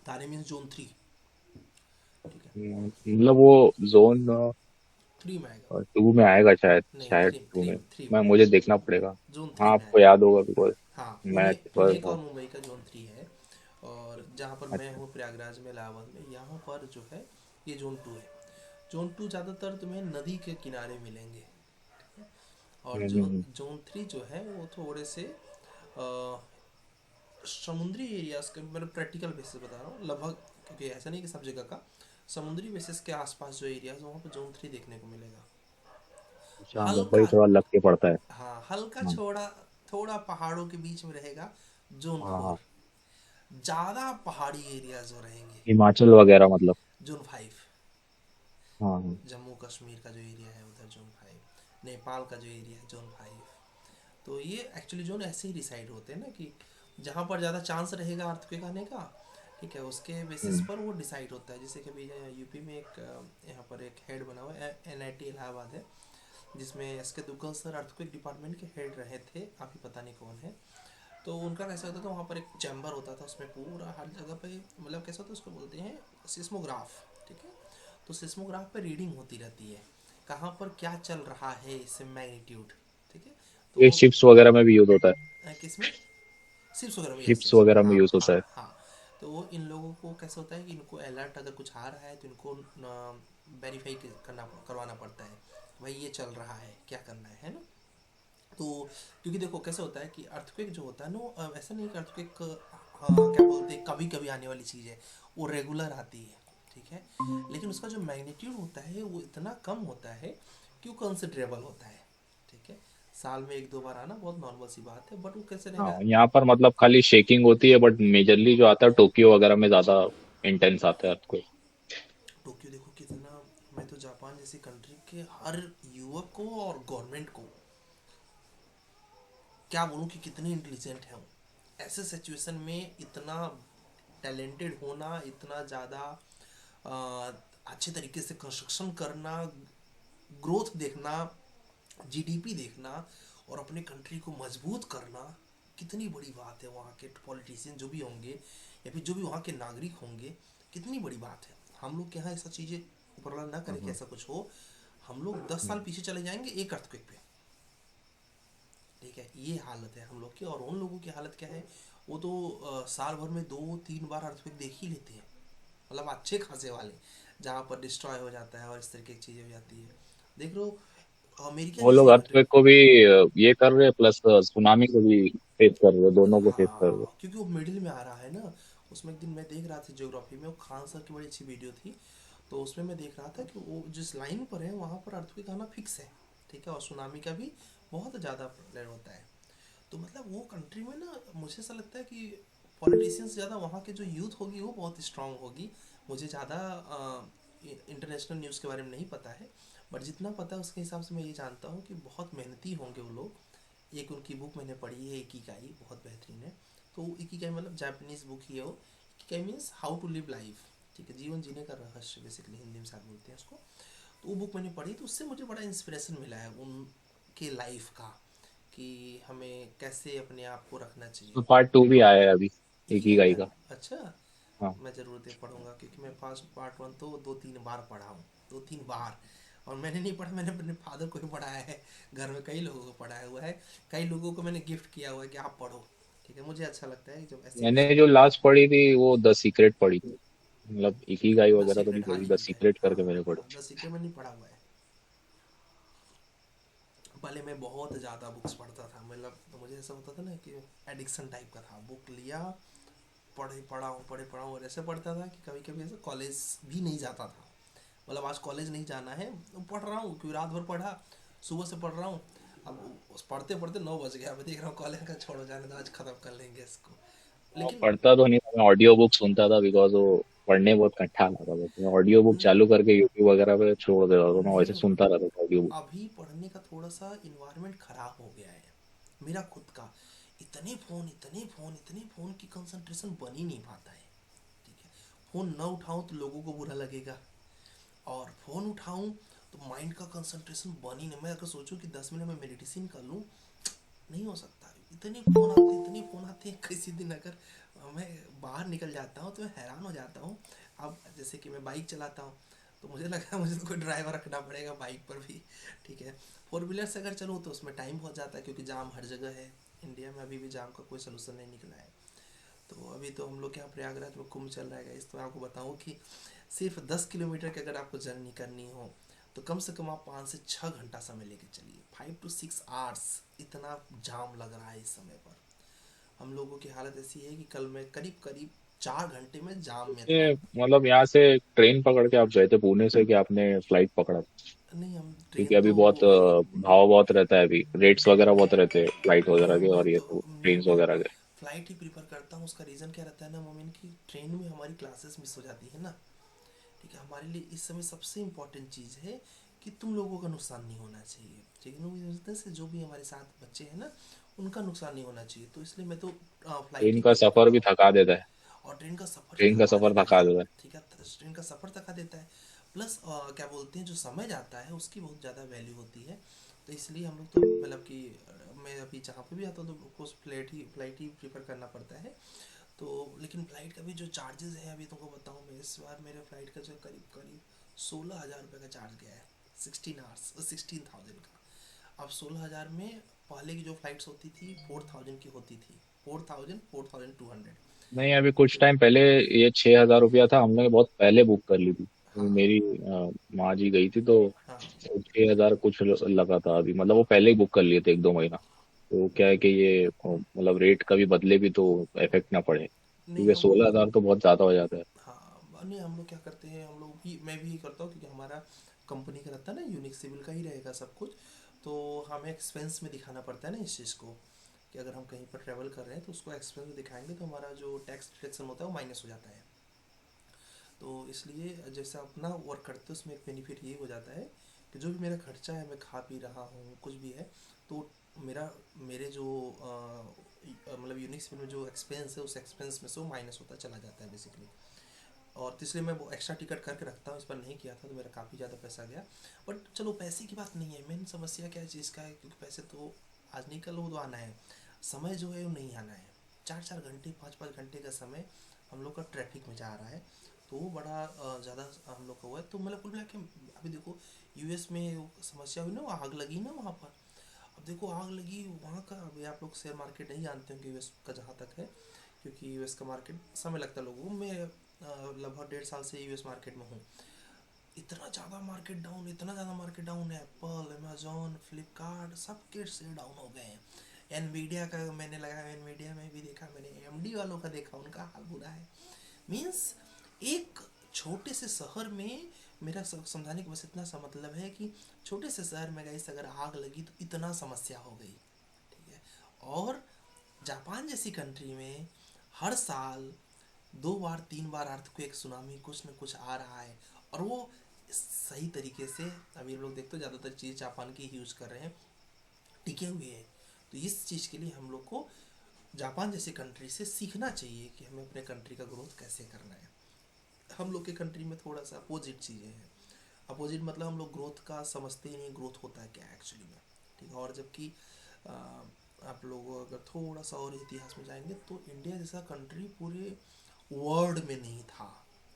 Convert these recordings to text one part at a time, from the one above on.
तारे means zone 3। ठीक है, मतलब वो जोन 3 में आएगा। 2 में आएगा शायद, नहीं, शायद थ्री 2 थ्री में। थ्री में मैं आएगा। मुझे देखना पड़ेगा। जोन थ्री हाँ में आपको आएगा। याद होगा बिकॉज हाँ, मैं पुणे थोड़ा पुणे का सा। और मुंबई का जोन 3 है। और जहाँ पर मैं अच्छा। हूँ प्रयागराज में, इलाहाबाद में, यहाँ पर जो है ये जोन 2 है। जोन 2 ज़्यादातर तुम्हें नदी के किनारे मिलेंगे। और जो हम्म। जोन 3 जो है वो थोड़े से अ, समुद्री एरियाज का, मतलब प्रैक्टिकल बेसिस बता रहा हूँ लगभग, क्योंकि ऐसा नहीं कि सब जगह का, समुद्री बेसिस के आसपास जो एरियाज वहाँ पर जोन 3 देखने को मिलेगा। अच्छा, मुंबई हल्का, थोड़ा लग के पड़ता है। हाँ हल्का हाँ छोड़ा, थोड़ा पहाड़ों के बीच में रहेगा जोन हाँ 4। हाँ। ज़्यादा पहाड़ी एरिया जो रहेंगे हिमाचल वगैरह मतलब। जोन 5। हाँ हाँ। जम्मू कश्मीर का जो एरिया है उधर जोन 5। नेपाल का जो एरिया है जोन 5। तो ये एक्चुअली जोन ऐसे ही डिसाइड होते हैं ना कि जहाँ पर ज़्यादा चांस रहेगा अर्थक्वेक आने का, ठीक है, उसके बेसिस हम्म। पर वो डिसाइड होता है। जैसे कि अभी यूपी में एक यहाँ पर एक हेड बना हुआ है, NIT इलाहाबाद है, जिसमें SK Duggal sir earthquake department के हेड रहे थे, अभी पता नहीं कौन है। तो उनका कैसा होता था, वहाँ पर एक चैम्बर होता था, उसमें पूरा हर जगह पे, मतलब कैसा होता है उसको बोलते हैं सिस्मोग्राफ। ठीक है, तो सिस्मोग्राफ पे रीडिंग होती रहती है कहाँ पर क्या चल रहा है, इससे मैग्नीट्यूड। ठीक है, तो ये वो शिप्स वगैरह में भी यूज होता है। किस में, सिर्फ वगैरह में, यस शिप्स यस, वगैरह में हाँ यूज होता हाँ है। हाँ। तो वो इन लोगों को कैसे होता है कि इनको अलर्ट अगर कुछ आ रहा है तो इनको वेरीफाई करना करवाना पड़ता है, भाई ये चल रहा है, क्या करना है ना। तो क्योंकि देखो कैसे होता है कि अर्थक्वेक जो होता है ना, ऐसा नहीं कि अर्थक्वेक क्या बोलते हैं कभी कभी आने वाली चीज़ है, वो रेगुलर आती है। ठीक है, लेकिन उसका जो मैग्नीट्यूड होता है वो इतना कम होता है कि वो कंसिडरेबल होता है। ठीक है, साल में एक दो बार आना बहुत नॉर्मल सी बात है, बट वो कैसे हाँ रहेगा। यहाँ पर मतलब खाली शेकिंग होती है, बट मेजरली जो आता है टोक्यो वगैरह में ज्यादा इंटेंस आता है आपको। टोक्यो देखो कितना, मैं तो जापान जैसी कंट्री के हर युवक को और गवर्नमेंट को क्या बोलूँ कि कितने इंटेलिजेंट हैं वो, ऐसे सिचुएशन में इतना टैलेंटेड होना, इतना ज़्यादा अच्छे तरीके से कंस्ट्रक्शन करना, ग्रोथ देखना, GDP देखना, और अपने कंट्री को मजबूत करना, कितनी बड़ी बात है। वहाँ के पॉलिटिशियन जो भी होंगे या फिर जो भी वहाँ के नागरिक होंगे, कितनी बड़ी बात है। हम लोग के यहाँ ऐसा चीज़ें ऊपर वाला ना करे कि हम्म। ऐसा कुछ हो, हम लोग 10 साल पीछे चले जाएंगे एक अर्थक्वेक पे। ठीक है, ये हालत है हम लोग की। और उन लोगों की हालत क्या है, वो तो साल भर में 2-3 बार अर्थक्वेक देख ही लेते हैं, मतलब अच्छे खासे वाले, जहाँ पर डिस्ट्रॉय हो जाता है और इस तरीके की चीज़ें हो जाती है। देख लो अमेरिका वो लोग जैसी कंट्री, अर्थक्वेक को भी ये कर रहे हैं, प्लस सुनामी को भी फेस कर रहे हैं, दोनों को फेस कर रहे हैं। हाँ क्योंकि वो मिडिल में आ रहा है ना। उसमें एक दिन मैं देख रहा था ज्योग्राफी में, वो खान सर की बड़ी अच्छी वीडियो थी, तो उसमें मैं देख रहा था कि वो जिस लाइन पर है वहाँ पर अर्थक्वेक आना फिक्स है। ठीक है, और सुनामी का भी बहुत ज़्यादा प्लेयर होता है। तो मतलब वो कंट्री में ना, मुझे ऐसा लगता है कि पॉलिटिशियंस ज़्यादा, वहाँ के जो यूथ होगी वो बहुत स्ट्रांग होगी। मुझे ज़्यादा इंटरनेशनल न्यूज़ के बारे में नहीं पता है, बट जितना पता है उसके हिसाब से मैं ये जानता हूँ कि बहुत मेहनती होंगे वो लोग। एक उनकी बुक मैंने पढ़ी है इकिगाई, बहुत बेहतरीन है। तो इकिगाई मतलब जापानीज बुक ही है वो। Ikigai means how to live life. ठीक है, जीवन जीने का रहस्य बेसिकली हिंदी में शायद बोलते हैं उसको। तो वो बुक मैंने पढ़ी, तो उससे मुझे बड़ा इंस्पिरेशन मिला है उनके लाइफ का, कि हमें कैसे अपने आप को रखना तो चाहिए। पार्ट 2 भी आया है अभी, एक ही इकिगाई गाई का, का। अच्छा, हाँ। मैं ज़रूर दे पढ़ूंगा, क्योंकि मैं पास पार्ट 1 तो 2-3 बार पढ़ा हूँ, 2-3 बार। और मैंने नहीं पढ़ा, मैंने अपने फादर को ही पढ़ाया है, घर में कई लोगों को पढ़ाया हुआ है, कई लोगों को मैंने गिफ्ट किया हुआ है कि आप पढ़ो। ठीक है, मुझे अच्छा लगता है जब ऐसी मैंने जो लास्ट पढ़ी थी वो द सीक्रेट पढ़ी थी। मतलब एक ही गाई द वगैरह तो नहीं सीक्रेट, हाँ पढ़ी, द इकिगाई, सीक्रेट हाँ करके मैंने हाँ, पढ़ी। द सीक्रेट में नहीं पढ़ा हुआ है। पहले मैं बहुत ज़्यादा बुक्स पढ़ता था, मतलब तो मुझे ऐसा होता था ना कि एडिक्शन टाइप का था, बुक लिया, पढ़े पढ़ा हूँ और ऐसे पढ़ता था कि कभी कभी ऐसे कॉलेज भी नहीं जाता था। मतलब आज कॉलेज नहीं जाना है, पढ़ रहा हूँ क्योंकि रात भर पढ़ा, सुबह से पढ़ रहा हूँ। अब पढ़ते पढ़ते 9 बज गया, मैं देख रहा हूँ कॉलेज का छोड़ो, जाने दो आज खत्म कर लेंगे इसको। हाँ, लेकिन पढ़ता तो नहीं था, मैं ऑडियो बुक सुनता था बिकॉज वो पढ़ने बहुत कंठा आता था, तो मैं ऑडियो बुक चालू करके यूट्यूब वगैरह पे छोड़ देता था, तो मैं वैसे नहीं, सुनता रहता था ऑडियो बुक। अभी पढ़ने का थोड़ा सा इन्वायरमेंट खराब हो गया है मेरा खुद का। इतने फ़ोन की कंसंट्रेशन बन ही नहीं पाता है। ठीक है, फ़ोन ना उठाऊं तो लोगों को बुरा लगेगा, और फ़ोन उठाऊं तो माइंड का कंसंट्रेशन बन ही नहीं। मैं अगर सोचूं कि 10 मिनट में मेडिटेशन कर लूं, नहीं हो सकता। इतनी फ़ोन आते हैं, किसी दिन अगर मैं बाहर निकल जाता हूँ तो मैं हैरान हो जाता हूँ। अब जैसे कि मैं बाइक चलाता हूँ, तो मुझे लगा मुझे तो कोई ड्राइवर रखना पड़ेगा बाइक पर भी, ठीक है। फोर व्हीलर से अगर चलूँ तो उसमें टाइम बहुत जाता है, क्योंकि जाम हर जगह है। इंडिया में अभी भी जाम का कोई सोल्यूशन नहीं निकला है। तो अभी तो हम लोग के यहाँ प्रयागराज में कुंभ चल रहा है इस, तो मैं आपको बताऊँ कि सिर्फ 10 किलोमीटर की अगर आपको जर्नी करनी हो तो कम से कम आप 5 से 6 घंटा समय लेके चलिए, 5 to 6 आवर्स। इतना जाम लग रहा है इस समय पर। हम लोगों की हालत ऐसी है कि कल मैं करीब करीब 4 घंटे में जाम में था। ये मतलब यहाँ से ट्रेन पकड़ के आप गए थे पुणे से, कि आपने फ्लाइट पकड़ा? नहीं, हम क्योंकि ट्रेन अभी तो बहुत भाव बहुत रहता है, अभी रेट्स वगैरह बहुत रहते हैं फ्लाइट नहीं, वगैरह हम के, और लोग ये तो तो मैं ट्रेन मैं वगैरह के। फ़्लाइट ही प्रीफर करता हूँ। उसका रीज़न क्या रहता है ना मोमिन, की ट्रेन में हमारी क्लासेस मिस हो जाती है ना, ठीक है। हमारे लिए इस समय सबसे इम्पोर्टेंट चीज़ है कि तुम लोगों का नुकसान नहीं होना चाहिए, ठीक है। ना से जो भी हमारे साथ बच्चे हैं ना, उनका नुकसान नहीं होना चाहिए, तो इसलिए मैं तो फ़्लाइट ट्रेन ही का प्रीफर सफर करता भी हूँ। थका देता है। और ट्रेन का सफ़र ही ट्रेन का थकवा सफर देता है, थका देता है। ठीक है। ट्रेन का सफ़र थका देता है, प्लस क्या बोलते हैं, जो समय जाता है उसकी बहुत ज़्यादा वैल्यू होती है। तो इसलिए हम लोग तो मतलब कि मैं अभी जहाँ पे भी आता हूँ तो ऑफकोर्स फ़्लाइट ही प्रीफर करना पड़ता है। तो लेकिन फ़्लाइट का भी जो चार्जेस है, अभी तुमको बताऊँ, मैं इस बार मेरे फ़्लाइट का जो करीब करीब 16,000 रुपये का चार्ज गया है। 16 आवर्स, 16,000 का। अब 16,000 में पहले की जो फ़्लाइट्स होती थी 4,000 की होती थी, 4,000 4,200। नहीं, अभी कुछ तो टाइम पहले ये 6,000 रुपया था, हमने बहुत पहले बुक कर ली थी। तो हाँ, मेरी माँ जी गई थी, तो हाँ, 6,000 कुछ लगा था अभी, मतलब वो पहले ही बुक कर लिए थे 1-2 महीना। तो क्या है कि ये मतलब रेट कभी बदले भी तो इफेक्ट ना पड़े, नहीं क्योंकि हम लोग, 16,000 तो बहुत ज्यादा हो जाता है। हाँ नहीं, हम लोग क्या करते हैं, हम लोग भी, मैं भी करता हूँ, क्योंकि हमारा कंपनी का रहता है ना, यूनिक सिविल का ही रहेगा सब कुछ। तो हमें एक्सपेंस में दिखाना पड़ता है ना इस चीज़ को, कि अगर हम कहीं पर ट्रैवल कर रहे हैं तो उसको एक्सपेंस में दिखाएंगे तो हमारा जो टैक्स डिडक्शन होता है वो माइनस हो जाता है। तो इसलिए जैसे अपना वर्क करते हैं उसमें एक बेनिफिट ये हो जाता है कि जो भी मेरा खर्चा है, मैं खा पी रहा हूँ कुछ भी है, तो मेरा मेरे जो मतलब यूनिक्स में जो एक्सपेंस है उस एक्सपेंस में से वो माइनस होता चला जाता है बेसिकली। और तो इसलिए मैं वो एक्स्ट्रा टिकट करके रखता हूँ, इस पर नहीं किया था तो मेरा काफ़ी ज़्यादा पैसा गया। बट चलो, पैसे की बात नहीं है, मेन समस्या क्या चीज़ का है, क्योंकि पैसे तो आज नहीं कल वो तो आना है, समय जो है वो नहीं आना है। 4 4 घंटे 5 5 घंटे का समय हम लोग का ट्रैफिक में जा रहा है, तो वो बड़ा ज़्यादा हम लोग का हुआ है। तो मतलब कुल मिला के अभी देखो, यूएस में वो समस्या हुई ना, वो आग लगी ना वहाँ पर। अब देखो आग लगी वहाँ का, अभी आप लोग शेयर मार्केट नहीं जानते होंगे यूएस का जहाँ तक है, क्योंकि यूएस का मार्केट समय लगता है लोगों को। मैं लगभग 1.5 साल से यूएस मार्केट में हूँ। इतना ज़्यादा मार्केट डाउन, इतना ज़्यादा मार्केट डाउन है, एप्पल, अमेजोन, फ्लिपकार्ट सब के शेयर डाउन हो गए हैं। एनवीडिया का मैंने लगाया, एनवीडिया में भी देखा मैंने, एमडी वालों का देखा, उनका हाल बुरा है। मीन्स एक छोटे से शहर में, मेरा समझाने का बस इतना सा मतलब है कि छोटे से शहर में गई अगर आग लगी तो इतना समस्या हो गई, ठीक है। और जापान जैसी कंट्री में हर साल 2 बार 3 बार अर्थक्वेक, सुनामी, कुछ न कुछ आ रहा है। और वो सही तरीके से, अभी लोग देखते हो ज़्यादातर चीज़ जापान की यूज़ कर रहे हैं, टिके हुए हैं। तो इस चीज़ के लिए हम लोग को जापान जैसे कंट्री से सीखना चाहिए कि हमें अपने कंट्री का ग्रोथ कैसे करना है। हम लोग के कंट्री में थोड़ा सा अपोजिट चीज़ें हैं। अपोजिट मतलब हम लोग ग्रोथ का समझते ही नहीं, ग्रोथ होता है क्या एक्चुअली में, ठीक है। और जबकि आ, आप लोग अगर थोड़ा सा और इतिहास में जाएंगे तो इंडिया जैसा कंट्री पूरे वर्ल्ड में नहीं था।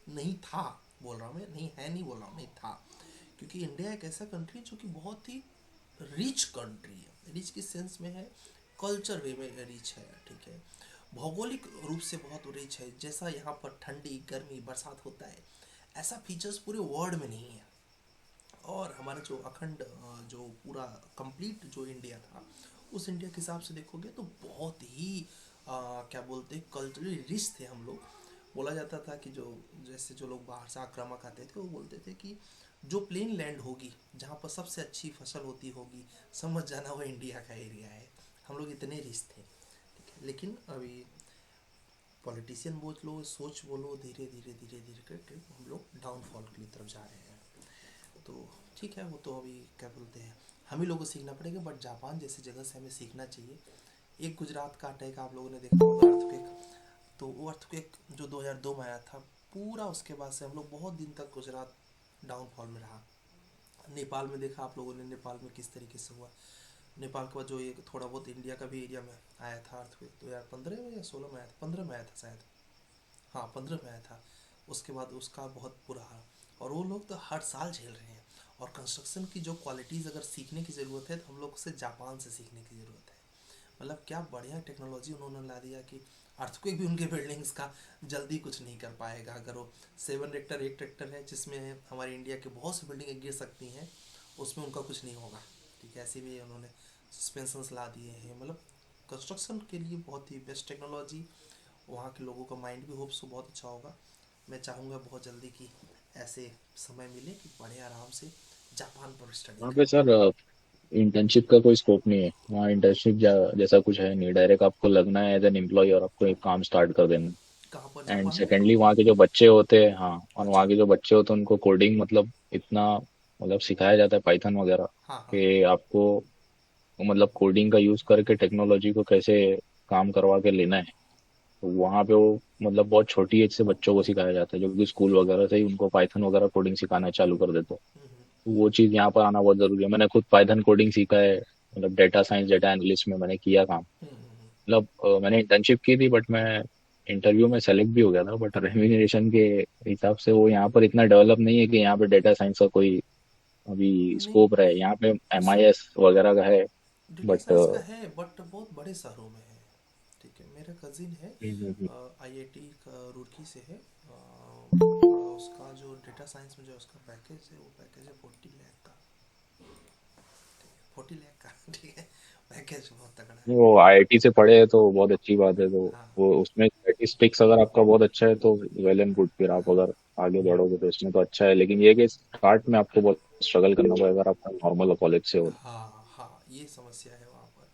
नहीं था बोल रहा हूँ मैं, नहीं है नहीं बोल रहा हूँ, नहीं था। क्योंकि इंडिया एक ऐसा कंट्री जो कि बहुत ही रिच कंट्री है, रिच किस सेंस में है, कल्चर वे में रिच है, ठीक है। भौगोलिक रूप से बहुत रिच है, जैसा यहाँ पर ठंडी गर्मी बरसात होता है, ऐसा फीचर्स पूरे वर्ल्ड में नहीं है। और हमारा जो अखंड जो पूरा कंप्लीट जो इंडिया था, उस इंडिया के हिसाब से देखोगे तो बहुत ही क्या बोलते हैं, कल्चरली रिच थे हम लोग। बोला जाता था कि जो, जैसे जो लोग बाहर से आक्रामक आते थे वो बोलते थे कि जो प्लेन लैंड होगी, जहाँ पर सबसे अच्छी फसल होती होगी, समझ जाना वो इंडिया का एरिया है। हम लोग इतने रिच थे, ठीक है। लेकिन अभी पॉलिटिशियन बोल लो, सोच बोलो, धीरे धीरे धीरे धीरे करके हम लोग डाउनफॉल की तरफ जा रहे हैं। तो ठीक है, वो तो अभी क्या बोलते हैं, हम ही लोगों को सीखना पड़ेगा, बट जापान जैसी जगह से हमें सीखना चाहिए। एक गुजरात का अटैक आप लोगों ने देखा होगा, अर्थक्वेक। तो वो अर्थक्वेक जो 2002 में आया था, पूरा उसके बाद से हम लोग बहुत दिन तक गुजरात डाउनफॉल में रहा। नेपाल में देखा आप लोगों ने, नेपाल में किस तरीके से हुआ। नेपाल के बाद जो ये थोड़ा बहुत इंडिया का भी एरिया में आया था अर्थक्वेक, 2015 में या 16 में आया था, 15 में आया था शायद। हाँ 15 में आया था। उसके बाद उसका बहुत बुरा हाल, और वो लोग तो हर साल झेल रहे हैं। और कंस्ट्रक्शन की जो क्वालिटीज़ अगर सीखने की ज़रूरत है तो हम लोग को उसे जापान से सीखने की ज़रूरत है। मतलब क्या बढ़िया टेक्नोलॉजी उन्होंने ला दिया कि अर्थक्वेक भी उनके बिल्डिंग्स का जल्दी कुछ नहीं कर पाएगा। अगर वो 7 रेक्टर, एक रेक्टर है जिसमें हमारे इंडिया के बहुत सी बिल्डिंगें गिर सकती हैं, उसमें उनका कुछ नहीं होगा। ठीक है, ऐसे भी उन्होंने सस्पेंशंस ला दिए हैं। मतलब कंस्ट्रक्शन के लिए बहुत ही बेस्ट टेक्नोलॉजी। वहाँ के लोगों का माइंड भी होप्स बहुत अच्छा होगा। मैं चाहूँगा बहुत जल्दी कि ऐसे समय मिले कि पढ़े आराम से, जापान पर स्टडी वहाँ पे करें। सर इंटर्नशिप का कोई स्कोप नहीं है वहाँ। इंटर्नशिप जैसा कुछ है नहीं, डायरेक्ट आपको लगना है एज एन एम्प्लॉय और आपको एक काम स्टार्ट कर देना। कहाँ पर, एंड जापान में? सेकेंडली वहाँ के जो बच्चे होते हैं, हाँ, और अच्छा। वहाँ के जो बच्चे होते हैं उनको कोडिंग मतलब इतना मतलब सिखाया जाता है, पाइथन वगैरह, हाँ हाँ। कि आपको मतलब कोडिंग का यूज करके टेक्नोलॉजी को कैसे काम करवा के लेना है। तो वहाँ पे वो मतलब बहुत छोटी एज से बच्चों को सिखाया जाता है, जो कि स्कूल वगैरह से ही उनको पाइथन वगैरह कोडिंग सिखाना चालू कर देते हैं। तो वो चीज़ यहाँ पर आना बहुत जरूरी है। मैंने खुद पाइथन कोडिंग सीखा है, मतलब डेटा साइंस, डेटा एनालिस्ट में मैंने किया काम। मतलब मैंने इंटर्नशिप की थी, बट मैं इंटरव्यू में सेलेक्ट भी हो गया था, बट रेम्यूनरेशन के हिसाब से वो यहाँ पर इतना डेवलप नहीं है कि यहाँ पे डेटा साइंस का कोई अभी नहीं, स्कोप रहे। यहाँ पे एमआईएस वगैरह का है, डेटा बट साइंस का है बट बहुत बड़े शहरों में है। ठीक है, मेरा कजिन है आईआईटी का रुड़की से है। उसका जो डेटा साइंस में जो उसका पैकेज है, वो पैकेज है 40 लाख का। 40 लाख का ठीक है, पैकेज बहुत तगड़ा है। वो आईआईटी से पढ़े हैं तो बहुत अच्छी बात है। तो हाँ वो उसमें स्टैटिस्टिक्स अगर आपका बहुत अच्छा है तो वेल एंड गुड, फिर आप अगर आगे बढ़ोगे तो इसमें तो अच्छा है। लेकिन ये है कि स्टार्ट में आपको बहुत स्ट्रगल करना पड़ेगा अगर आप नॉर्मल कॉलेज से हो तो। हाँ हाँ, ये समस्या है वहाँ पर।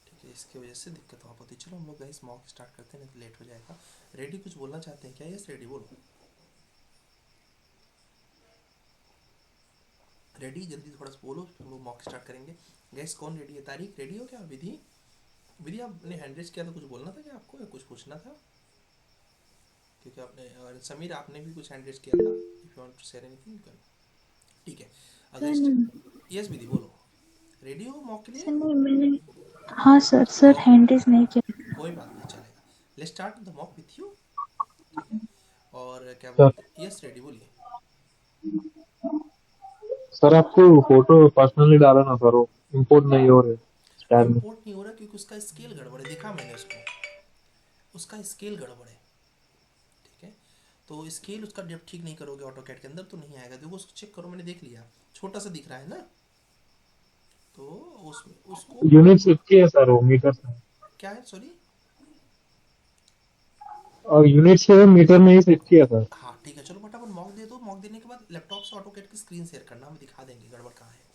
ठीक है, इसकी वजह से दिक्कत वहाँ पर होती है। चलो हम लोग गाइस मॉक स्टार्ट करते हैं, नहीं तो लेट हो जाएगा। रेडी कुछ बोलना चाहते हैं क्या? यस रेडी बोलो। रेडी, जल्दी थोड़ा सा बोलो, फिर हम लोग मॉक स्टार्ट करेंगे। गैस कौन रेडी है? तारीख रेडी हो क्या? विधि, विधि आपने हैंड रेज किया था, कुछ बोलना था क्या आपको, या कुछ पूछना था? क्योंकि आपने, और समीर आपने भी कुछ हैंड रेज किया था। If you want to share anything you can. ठीक है, अगर सर नहीं। यस विधि बोलो। रेडी हो मॉक के लिए? सर नहीं मैंने। हाँ sir, sir okay, hand raise नहीं किया। कोई बात नहीं, चलेगा। Let's start the mock with you. ठीक है, और क्या सर बोलते हैं, यस रेडी बोलिए। सर आपको फोटो पर्सनली डाला ना सर, वो इम्पोर्ट नहीं हो रहे स्टैंड में। इम्पोर्ट नहीं हो रहा क्योंकि उसका स्केल गड़बड़ है, देखा मैंने उसको, उसका स्केल गड़बड़ है। ठीक है, तो स्केल उसका जब ठीक नहीं करोगे ऑटो कैड के अंदर तो नहीं आएगा। देखो उसको चेक करो, मैंने देख लिया, छोटा सा दिख रहा है ना, तो उसमें उसको, यूनिट शिफ्ट किया है सर वो मीटर से, क्या है सॉरी? और यूनिट से मीटर में ही शिफ्ट किया सर। हाँ ठीक है, चलो फटाफट मॉक दे दो। मॉक देने के बाद लैपटॉप से ऑटो कैड की स्क्रीन शेयर करना, हम दिखा देंगे गड़बड़ कहाँ है।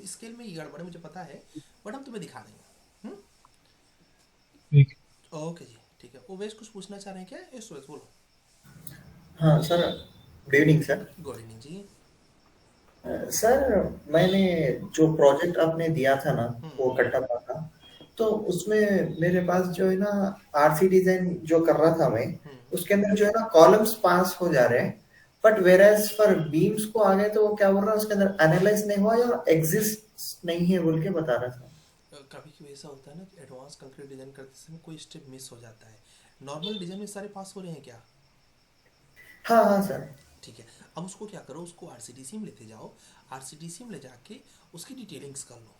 स्केल में ही गड़बड़ है मुझे पता है, बट हम तुम्हें दिखा देंगे। ठीक ओके जी, ठीक है। ओवेश कुछ पूछना चाह रहे हैं क्या? यस ओवेश बोलो। हाँ sir, good evening sir. Good evening ji. Sir, मैंने जो प्रोजेक्ट आपने दिया था ना, वो हम्म कट्टा का, तो उसमें मेरे पास जो है ना आरसी डिजाइन जो कर रहा था मैं, हम्म उसके अंदर जो है ना कॉलम्स पास हो जा रहे हैं, but whereas for beams को आगे तो वो क्या बोल रहा है, उसके अंदर एनालाइज नहीं हुआ और एग्जिस्ट नहीं है बोल के बता रहा था। कभी कभी ऐसा होता है ना कि एडवांस कंक्रीट डिजाइन करते समय कोई स्टेप मिस हो जाता है। नॉर्मल डिजाइन में सारे पास हो रहे हैं क्या? हाँ हाँ सर। ठीक है, अब उसको क्या करो, उसको आरसीडीसी में लेते जाओ। आरसीडीसी में ले जाके उसकी डिटेलिंग्स कर लो।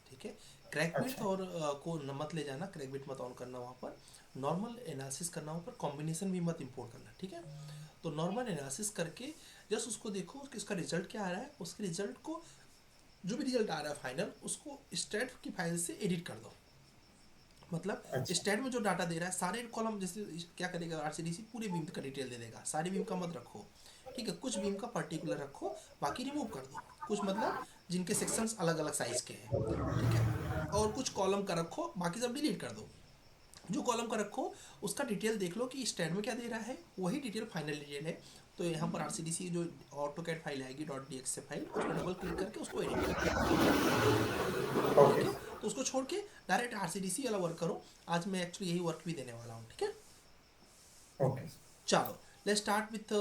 ठीक है, क्रैक विड्थ अच्छा और को मत ले जाना, क्रैक विड्थ मत ऑन करना वहाँ पर। नॉर्मल एनालिसिस करना वहाँ पर, कॉम्बिनेशन भी मत इंपोर्ट करना। ठीक है, तो नॉर्मल एनालिसिस करके जस्ट उसको देखो कि इसका रिजल्ट क्या आ रहा है। उसके रिजल्ट को, जो भी रिजल्ट आ रहा है फाइनल, उसको स्टैट की फाइल से एडिट कर दो। मतलब अच्छा स्टैट में जो डाटा दे रहा है सारे कॉलम, जैसे क्या करेगा आरसीडीसी, पूरे बीम का डिटेल दे देगा, सारे बीम का मत रखो। ठीक है, कुछ बीम का पर्टिकुलर रखो, बाकी रिमूव कर दो। कुछ मतलब जिनके सेक्शंस अलग अलग साइज के हैं। ठीक है, और कुछ कॉलम का रखो, बाकी सब डिलीट कर दो। जो कॉलम का रखो उसका डिटेल देख लो कि स्टैट में क्या दे रहा है, वही डिटेल फाइनल डिटेल है। तो यहाँ पर आरसीडीसी जो ऑटो कैड फाइल आएगी .dx से फाइल, उस पर डबल क्लिक करके उसको एडिट कर दो। ओके ठीक है, तो उसको छोड़ के डायरेक्ट आरसीडीसी वाला वर्क करो। आज मैं एक्चुअली यही वर्क भी देने वाला हूँ। ठीक है, ओके। चलो let's start with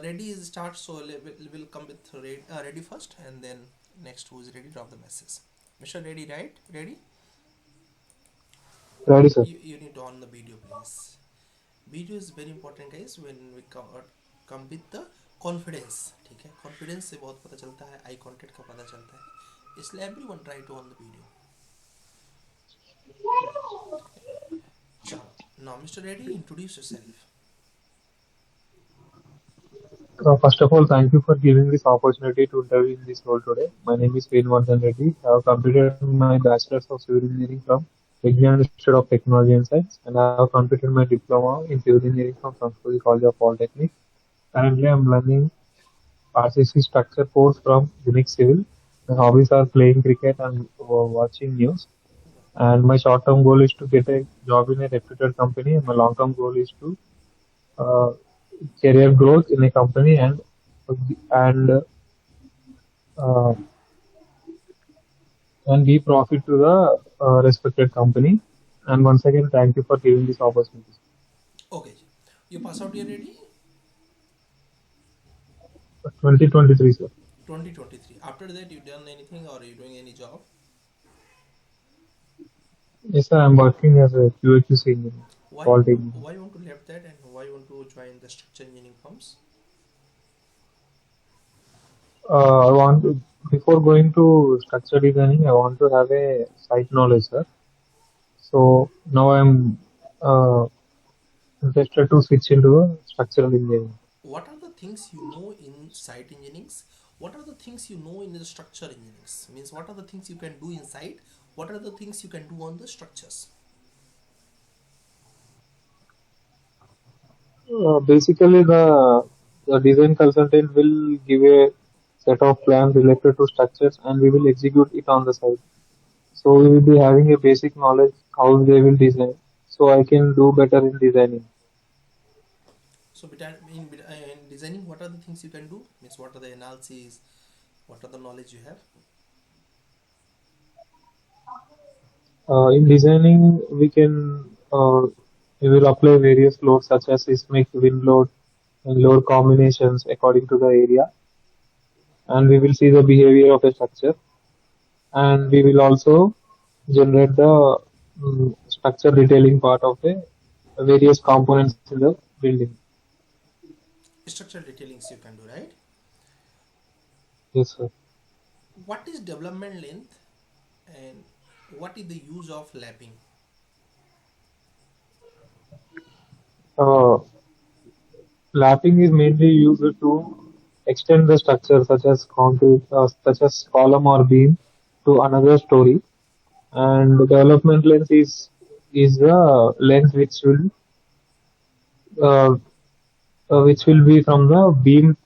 ready is start, so will come with ready first and then next who is ready drop the message. Mister ready, right? Ready? Ready, sir. You need to on the video, please. Video is very important, guys. When we come with the confidence, ठीक है, confidence से बहुत पता चलता है, eye contact का पता चलता है, इसलिए everyone try to on the video. चलो, now Mr. Reddy, introduce yourself. First of all, thank you for giving this opportunity to interview in this role today. My name is Venvardhan Reddy. I have completed my Bachelor's of Civil Engineering from Vigyan Institute of Technology and Science, and I have completed my Diploma in Civil Engineering from Sanskrit College of Polytechnic. Currently, I am learning RCC structure course from Unix Civil. My hobbies are playing cricket and watching news. And my short-term goal is to get a job in a reputed company, and my long-term goal is to uh, career growth in a company and uh, and give profit to the respected company. And once again, thank you for giving this opportunity. Okay, you pass out year ready? 2023, sir. 2023. After that, you done anything or you doing any job? Yes, sir. I'm working as a QA/QC engineer. Why Polytechnic. why you want to left that and why you want to join the structure engineering firms? I want to, before going to structure designing, I want to have a site knowledge, sir. So now I'm interested to switch into structural engineering. What are the things you know in site engineering? What are the things you know in the structure engineering? Means what are the things you can do in site? What are the things you can do on the structures? Basically, the design consultant will give a set of plans related to structures, and we will execute it on the site. So we will be having a basic knowledge how they will design. So I can do better in designing. So in designing, what are the things you can do? Means what are the analyses? What are the knowledge you have? In designing, we will apply various loads such as seismic, wind load, and load combinations according to the area, and we will see the behavior of a structure, and we will also generate the structure detailing part of the various components in the building. Structural detailings you can do, right? Yes, sir. What is development length and what is the use of lapping? Lapping is mainly used to extend the structure such as concrete, such as column or beam to another story, and the development length is the length uh, which will be from the beam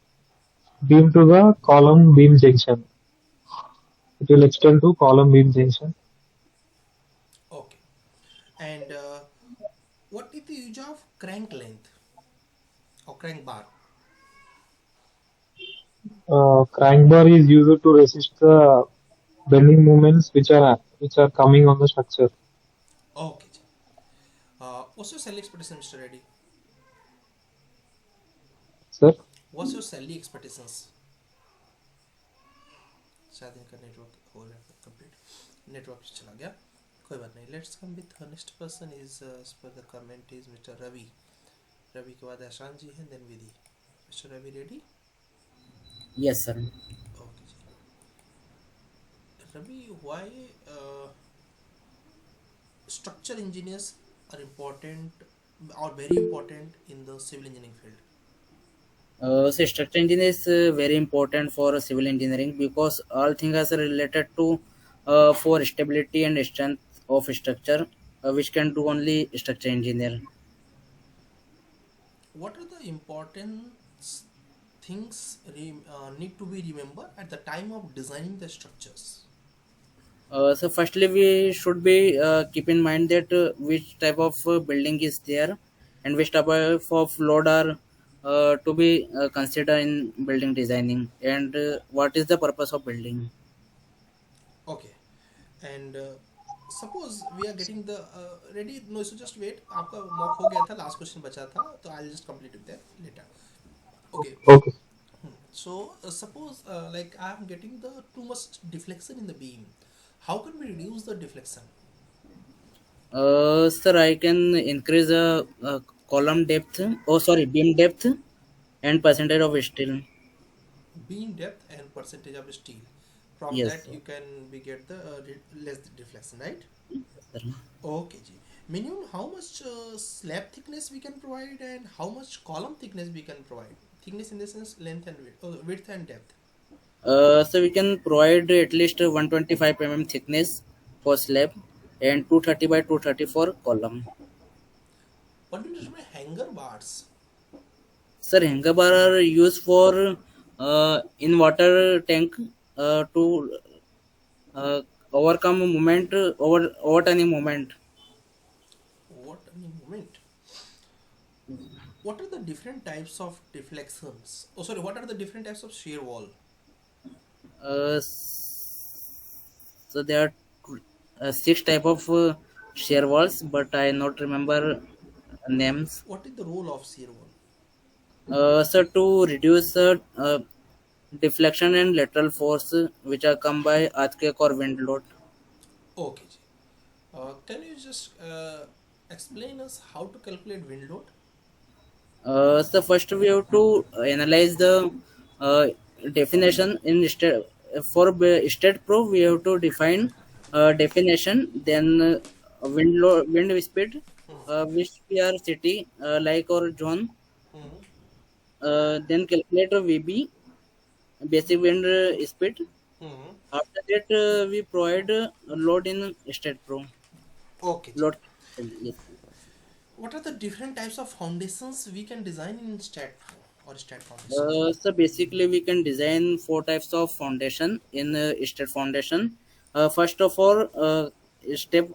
to the column beam junction. It will extend to column beam junction. Okay. And what is the use of crank length or crank bar? Crank bar is used to resist the bending moments which are coming on the structure. Okay. What's your salary expectation, Mr. Reddy? Sir, What's your salary expectations? शायद इनका network हो रहा है complete network चला गया कोई बात नहीं let's come with next person is पर the comment is mister Ravi Ravi के बाद आशान जी हैं then Vidhi mister Ravi ready Yes, sir. Okay ji Ravi why structure engineers are important or very important in the civil engineering field. So structural engineering is very important for civil engineering because all things are related to for stability and strength of structure, which can do only structure engineer. What are the important things need to be remembered at the time of designing the structures? So firstly, we should be keep in mind that which type of building is there and which type of load are to be considered in building designing, and what is the purpose of building. Okay, and suppose we are getting the ready. No, so just wait. आपका mock हो गया था. Last question बचा था. तो I'll just complete it there later. Okay. okay. So suppose like I am getting the too much deflection in the beam. How can we reduce the deflection? Sir, I can increase column depth. Oh, sorry, beam depth and percentage of steel. Beam depth and percentage of steel. From Yes, that sir. you can be get the less deflection, right? Sir. Okay, ji. Minimum how much slab thickness we can provide and how much column thickness we can provide? Thickness in the sense length and width and depth. So we can provide at least 125 thickness for slab and 230 by 230 for column. What do you mean by hanger bars? Sir, hanger bar are used for in water tank to uh, overcome moment overturning moment. What any moment? What are the different types of deflections? Oh, sorry. What are the different types of shear wall? So there are six type of shear walls, but I not remember names. What is the role of shear wall? So to reduce deflection and lateral force which are come by earthquake or wind load. Okay, ji. Can you just explain us how to calculate wind load? So first we have to analyze the uh, definition in state for state pro we have to define definition, then wind speed which we are city like or zone, Mm-hmm. then calculate VB basic wind speed. Mm-hmm. After that we provide load in state pro Okay, ji. load. Yes. What are the different types of foundations we can design in STAT or STAT foundations? So basically, we can design four types of foundation in state foundation. First of all, step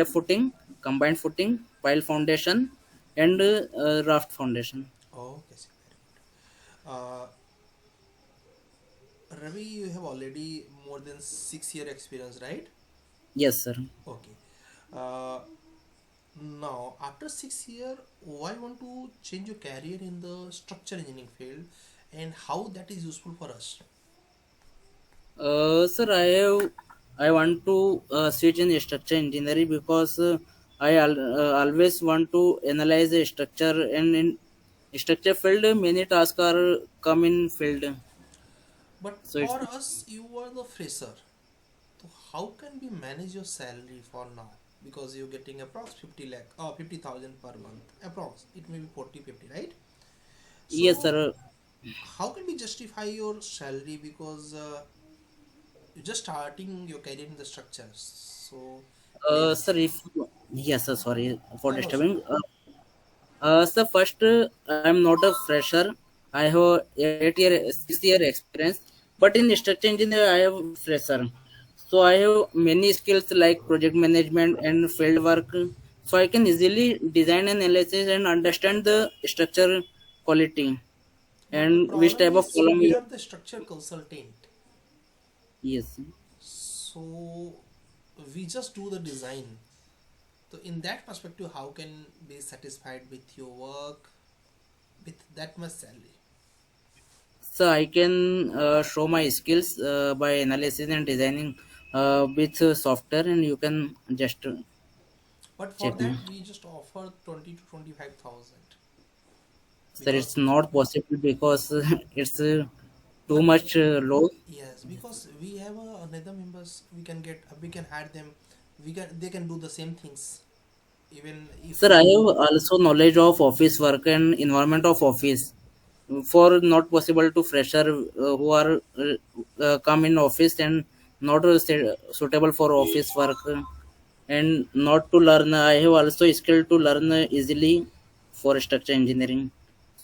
footing, combined footing, pile foundation, and raft foundation. Okay, ji, very good. Ravi, you have already more than 6 year experience, right? Yes, sir. Okay. Uh, Now, after 6 year, why want to change your career in the structure engineering field and how that is useful for us? Sir, I want to switch in structure engineering because always want to analyze the structure, and in structure field many tasks are come in field. But So it's for us, you are the fresher. So how can we manage your salary for now? Because you're getting approx 50 lakh or 50,000 per month. Approx. It may be 40, 50, right? yes, So sir. how can we justify your salary because you're just starting your career in the structure. So Sir, yes. if yes, sir, sorry for No, sir. disturbing. Sir, first, I'm not a fresher. I have 8 year, 6 year experience, but in structure engineer, I have fresher. So I have many skills like project management and field work. So I can easily design and analysis and understand the structure quality But the and which problem type of is column. we are the structure consultant. Yes. So we just do the design. So in that perspective, how can be satisfied with your work with that much salary? So I can show my skills by analysis and designing with software, and you can just But for check me. that we just offer 20 to 25,000 Sir, because it's not possible because it's too but much low. yes, because we have another members we can hire them, we can they can do the same things even if Sir, I you. have also knowledge of office work and environment of office. For not possible to fresher who are come in office and not suitable for office work and not to learn. I have also skill to learn easily for structure engineering,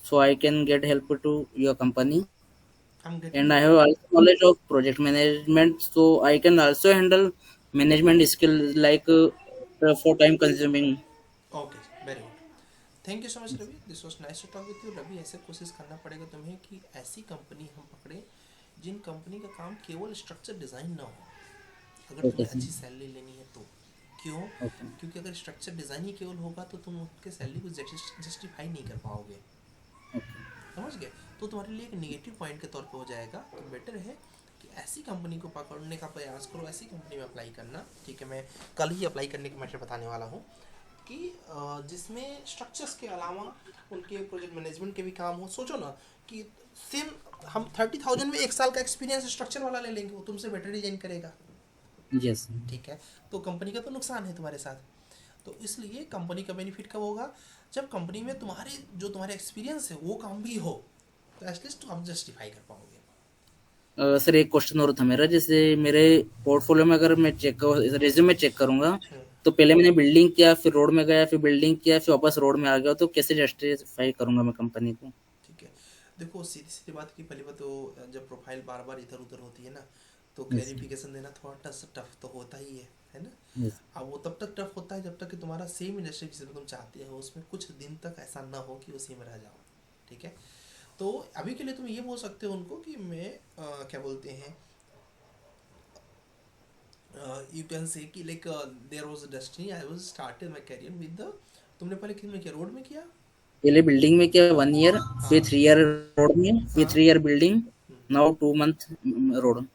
so I can get help to your company. I'm getting And your I have point. also knowledge of project management, so I can also handle management skills like for time consuming. Okay, very good. Thank you so much Ravi, this was nice to talk with you Ravi. ऐसे कोशिश करना पड़ेगा तुम्हें कि ऐसी company हम पकड़े जिन company का काम केवल स्ट्रक्चर डिज़ाइन ना हो, अगर Okay, तुम्हें sir. अच्छी सैलरी लेनी है तो। क्यों? Okay. क्योंकि अगर स्ट्रक्चर डिज़ाइन ही केवल होगा तो तुम उसके सैलरी को जस्टिफाई नहीं कर पाओगे, Okay. समझ गए? तो तुम्हारे लिए एक नेगेटिव पॉइंट के तौर पे हो जाएगा। तो बेटर है कि ऐसी कंपनी को पकड़ने का प्रयास करो, ऐसी कंपनी में अप्लाई करना, ठीक है। मैं कल ही अप्लाई करने के मैटर बताने वाला हूँ कि जिसमें स्ट्रक्चर्स के अलावा उनके प्रोजेक्ट मैनेजमेंट के भी काम हो। सोचो ना कि सेम हम 30,000 में 1 साल का एक्सपीरियंस स्ट्रक्चर वाला ले लेंगे, वो तुमसे बेटर डिजाइन करेगा, यस ठीक है। तो कंपनी का तो नुकसान है तुम्हारे साथ। तो इसलिए कंपनी का बेनिफिट कब होगा, जब कंपनी में तुम्हारे एक्सपीरियंस है वो काम भी हो, तो एटलीस्ट आप जस्टिफाई कर पाओगे। सर एक क्वेश्चन और था मेरा, जैसे मेरे पोर्टफोलियो में अगर मैं रेज्यूमे चेक करूंगा तो पहले मैंने बिल्डिंग किया, फिर रोड में गया, फिर बिल्डिंग किया, फिर वापस रोड में आ गया, तो कैसे जस्टिफाई करूंगा मैं कंपनी को? ठीक है, देखो सीधी सीधी बात की पहली बात तो जब प्रोफाइल बार बार इधर उधर होती है ना, तो क्लैरिफिकेशन देना थोड़ा टफ तो होता ही है ना। यस अब वो तब तक टफ होता है जब तक कि तुम्हारा सेम इंडस्ट्री जिसमें तुम चाहते हो उसमें कुछ दिन तक ऐसा ना हो कि उसी में रह जाओ, ठीक है। तो अभी के लिए तुम ये बोल सकते हो उनको कि मैं क्या बोलते हैं, यू कैन से कि like there was a destiny, I was started my career with the, तुमने पहले किस में किया, रोड में किया? पहले बिल्डिंग में किया 1 ईयर, फिर हाँ 3 ईयर रोड में, फिर हाँ 3 year building, now 2 month road.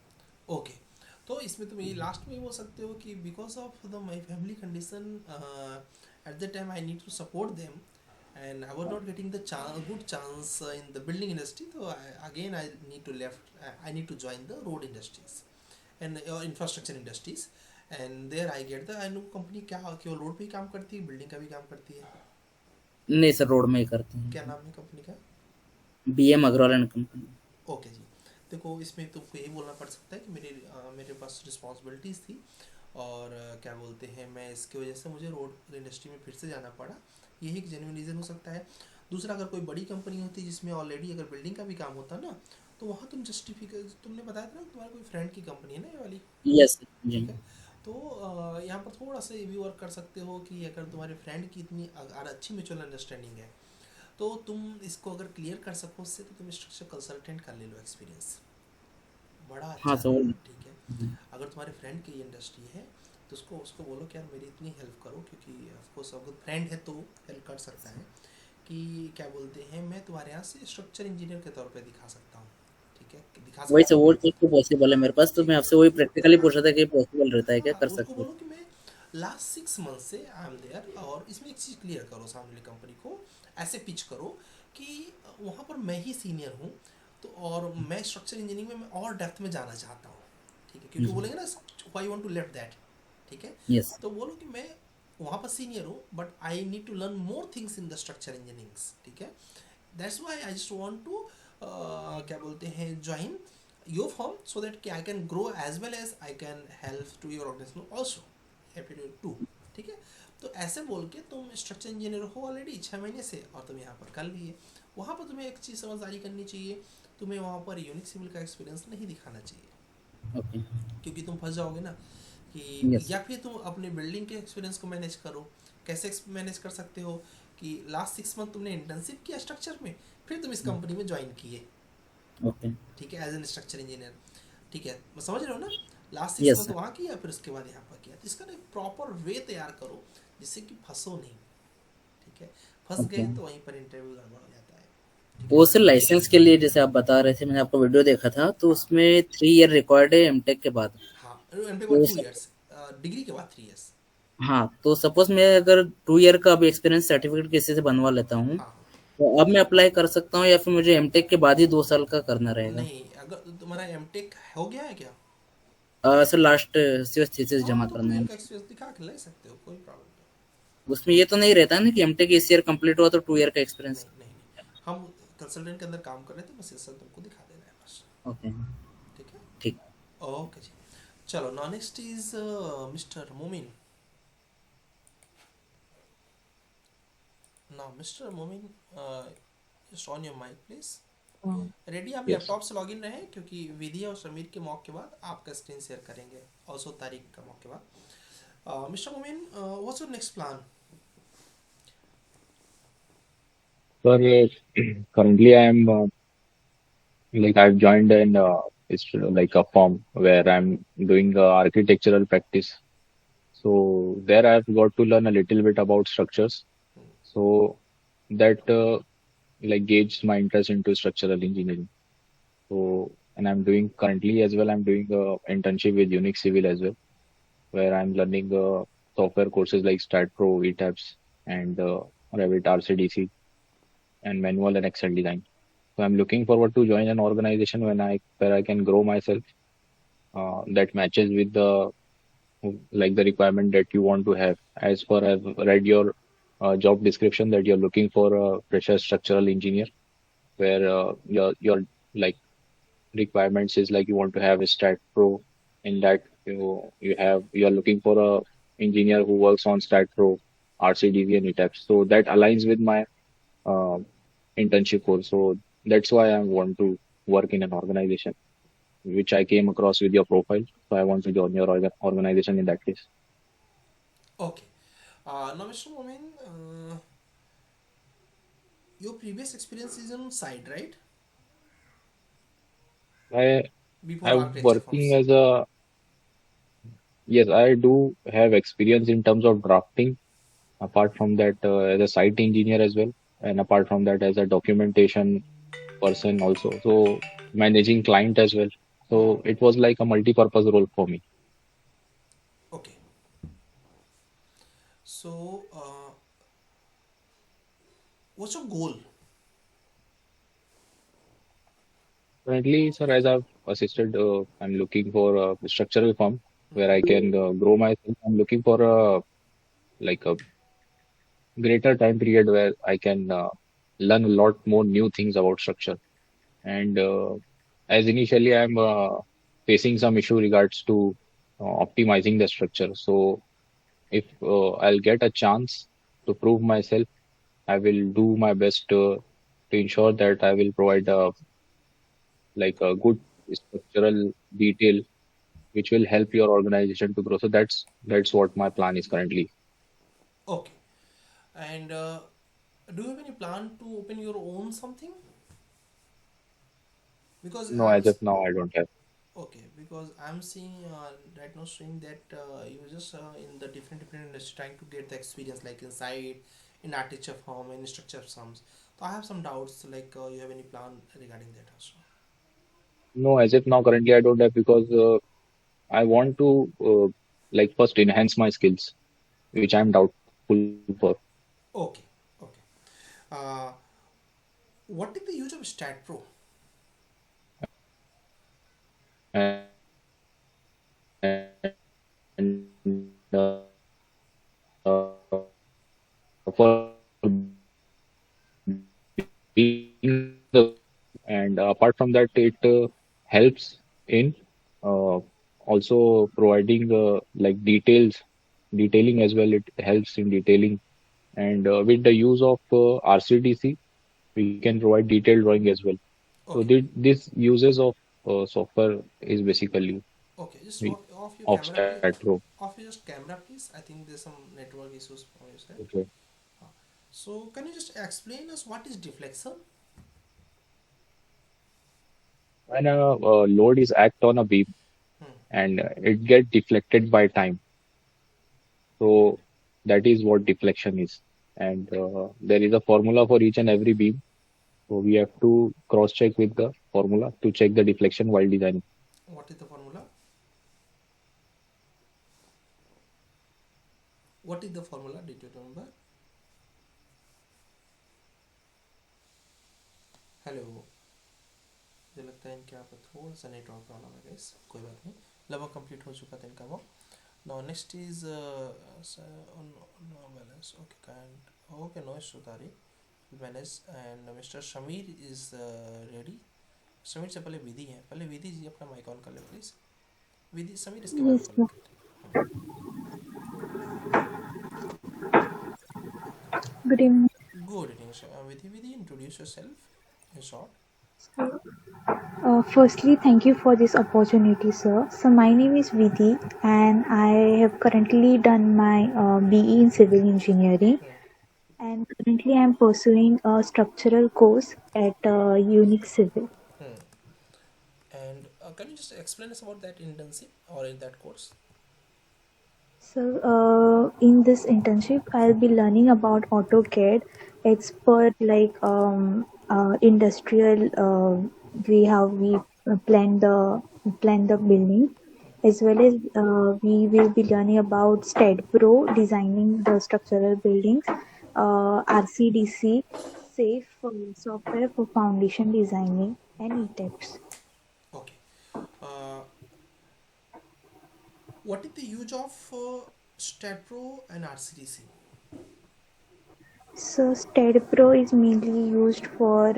Okay. तो इसमें तुम ये लास्ट में ये बोल सकते हो कि because of the my family condition at the time I need to support them and I was not getting the good chance in the building industry, so I need to join the road industries and infrastructure industries, and there I get the, I know company क्या केवल road पे ही काम करती है, building का भी काम करती है? नहीं सर, रोड में ही करते हैं। क्या नाम है कंपनी का? BM Agarwal and company. Okay ji. देखो इसमें तुमको यही बोलना पड़ सकता है कि मेरे पास रिस्पॉन्सिबिलिटीज़ थी और क्या बोलते हैं, मैं इसकी वजह से मुझे रोड इंडस्ट्री में फिर से जाना पड़ा, यही एक जेन्युइन रीज़न हो सकता है। दूसरा, अगर कोई बड़ी कंपनी होती जिसमें ऑलरेडी अगर बिल्डिंग का भी काम होता ना, तो वहाँ तुम जस्टिफिकेशन, तुमने बताया था ना तुम्हारा कोई फ्रेंड की कंपनी है ना ये वाली, यस जी। ठीक है। तो यहाँ पर थोड़ा सा ये भी वर्क कर सकते हो कि अगर तुम्हारे फ्रेंड की इतनी अच्छी म्यूचुअल अंडरस्टैंडिंग है तो तुम इसको अगर क्लियर कर सको उससे, तो तुम स्ट्रक्चर कंसल्टेंट कर ले लो, एक्सपीरियंस बड़ा अच्छा हाँ है, सर। ठीक है। अगर तुम्हारे फ्रेंड की इंडस्ट्री है तो उसको बोलो कि यार मेरी इतनी हेल्प करो, क्योंकि ऑफकोर्स अगर फ्रेंड है तो हेल्प कर सकता है, कि क्या बोलते हैं मैं तुम्हारे यहाँ से स्ट्रक्चर इंजीनियर के तौर पे दिखा सकता हूँ, ठीक है, दिखा वही सकता सर, हूँ। वो चीज़ तो पॉसिबल है मेरे पास, तो मैं आपसे वही प्रैक्टिकली पूछ रहा था कि पॉसिबल रहता है क्या, हाँ, कर उसको सकते हो? बोलो कि मैं लास्ट 6 मंथ से आई एम देयर, और इसमें एक चीज़ क्लियर करो सामने वाली कंपनी को, ऐसे पिच करो कि वहाँ पर मैं ही सीनियर हूँ, तो और मैं स्ट्रक्चर इंजीनियरिंग में मैं और डेप्थ में जाना चाहता हूँ, ठीक है, क्योंकि बोलेंगे ना why want to left that, ठीक है। यस तो बोलो कि मैं वहाँ पर सीनियर हूँ but I need to learn more things in the structure engineering, ठीक है। That's why I just want to क्या बोलते हैं join your form, so that I can grow as well as I can help to your organisation also happy to, ठीक है। तो ऐसे बोल के तुम स्ट्रक्चर इंजीनियर हो ऑलरेडी 6 महीने से और तुम यहाँ पर कर लिए। वहाँ पर तुम्हें एक चीज़ समझदारी करनी चाहिए, तुम्हें वहाँ पर यूनिक सिविल का एक्सपीरियंस नहीं दिखाना चाहिए, ओके क्योंकि तुम फंस जाओगे ना कि Yes. या फिर तुम अपने बिल्डिंग के एक्सपीरियंस को मैनेज करो। कैसे मैनेज कर सकते हो कि लास्ट 6 मंथ तुमने इंटर्नशिप किया स्ट्रक्चर में, फिर तुम इस कंपनी में ज्वाइन किए, ओके ठीक है, एज एन स्ट्रक्चर इंजीनियर, ठीक है, समझ रहे हो ना। Last 6 Yes, month sir. वहाँ किया, फिर उसके बाद यहाँ पर किया, तो इसका ना एक प्रॉपर वे तैयार करो जिससे कि फंसो नहीं, ठीक है। फंस Okay. गए तो वहीं पर इंटरव्यू गड़बड़ हो जाता है। वो सर लाइसेंस के लिए जैसे आप बता रहे थे, मैंने आपका वीडियो देखा था, तो उसमें 3 ईयर रिक्वायर्ड है एमटेक के बाद। हाँ, एमटेक बाद 2 इयर्स, डिग्री के बाद 3 इयर्स। हाँ, तो सपोज मैं अगर 2 ईयर का अभी एक्सपीरियंस सर्टिफिकेट किसी से बनवा लेता हूँ, हाँ, तो अब मैं अप्लाई कर सकता हूँ या फिर मुझे एमटेक के बाद ही 2 साल का करना रहेगा? नहीं, अगर तुम्हारा एमटेक हो गया है क्या? सर लास्ट थीसिस जमा तो करना है। का एक्सपीरियंस दिखा के ले सकते हो, कोई प्रॉब्लम नहीं। उसमें ये तो नहीं रहता है ना कि एमटेक इस ईयर कंप्लीट हुआ तो 2 ईयर का एक्सपीरियंस? नहीं नहीं, हम कंसल्टेंट के अंदर काम कर रहे थे, बस ये सब तुमको दिखा देना है बस, ओके ठीक है। ठीक। ओके जी, चलो now next is mister Momin. Now mister Momin, just on your mic please. Ready? आप Yes. लैपटॉप से लॉगिन रहे, क्योंकि विधिया और समीर के मॉक के बाद आपका स्क्रीन शेयर करेंगे, ऑल्सो तारीख का मॉक के बाद। मिस्टर मोमिन, what's your next plan? Sir, currently I am like I've joined in it's like a firm where I'm doing architectural practice. So there I've got to learn a little bit about structures. So that like gauged my interest into structural engineering. So and I'm doing currently as well. I'm doing a internship with Unix Civil as well, where I'm learning software courses like StatPro, ETABS, and Revit, RCDC, and manual and Excel design. So I'm looking forward to join an organization where I can grow myself that matches with the the requirement that you want to have. As per I've read your job description that you're looking for a fresher structural engineer, where your like requirements is like you want to have a stat pro. In that you're looking for a engineer who works on stat pro, RCDV and ETAPS. So that aligns with my uh, internship course. So that's why I want to work in an organization, which I came across with your profile. So I want to join your organization in that case. Okay. Now, Mr. Momin, your previous experience is on site, right? I Before I'm architecture working firms. as a yes, I do have experience in terms of drafting. Apart from that, as a site engineer as well, and apart from that, as a documentation person also. So managing client as well. So it was like a multi-purpose role for me. Okay. So, what's your goal? Currently, sir, as I've assisted, I'm looking for a structural firm where I can grow myself. I'm looking for a greater time period where I can learn a lot more new things about structure. And as initially I'm facing some issue regards to optimizing the structure. So if I'll get a chance to prove myself, I will do my best to ensure that I will provide a good structural detail which will help your organization to grow. So that's what my plan is currently. Okay. And do you have any plan to open your own something? Because No, as of now, I don't have. okay, because I'm seeing right now showing that you just in the different industry trying to get the experience like inside in architecture firm in structure firms. So I have some doubts like you have any plan regarding that also. No, as of now, currently I don't have because I want to first enhance my skills, which I'm doubtful for. Okay, okay. Uh, what is the use of Stat Pro? And for being and apart from that, it helps in uh, also providing detailing as well. It helps in detailing, and with the use of RCDC, we can provide detailed drawing as well. So Okay, this uses of software is basically okay. Just we- off your of camera, please. StatPro. Off your just camera, please. I think there's some network issues from your side. Okay. So can you just explain us what is deflection? When a load is act on a beam Hmm. and it get deflected by time, so that is what deflection is. And there is a formula for each and every beam. So we have to cross check with the formula to check the deflection while designing. What is the formula? What is the formula? Did you remember? Hello मुझे लगता है इनके यहाँ पर थोड़ा सा network problem है guys कोई बात नहीं लगभग कंप्लीट हो चुका था इनका वो now next is no balance okay kind okay no issue तारी manage and mister Shamir is ready Sameer से पहले विधि जी अपना माइक ऑन कर ले प्लीज विधि समीर इसके बाद Yes, sir. Good evening. Good evening Vidhi introduce yourself in short Firstly, thank you for this opportunity, sir. So my name is Vidhi, and I have currently done my BE in civil engineering, and currently I am pursuing a structural course at Unix Civil. And can you just explain us about that internship or in that course? So in this internship, I'll be learning about AutoCAD, expert like industrial. We plan the building, as well as we will be learning about STED designing the structural buildings, RCDC, safe software for foundation designing, and ETEPS. Okay. Uh, what is the use of StatPro and RCDC? So STED is mainly used for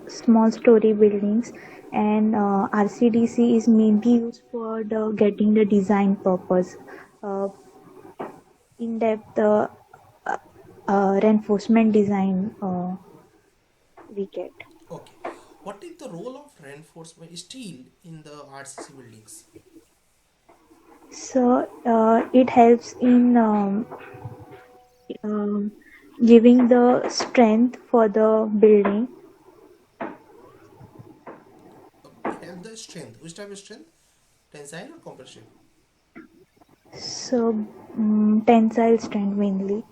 small story buildings, and RCDC is mainly used for the getting the design purpose. Uh, in depth reinforcement design we get. Okay. What is the role of reinforcement steel in the RCC buildings? So it helps in um, giving the strength for the building. Help the strength. Which type of strength? Tensile or compression? So tensile strength mainly,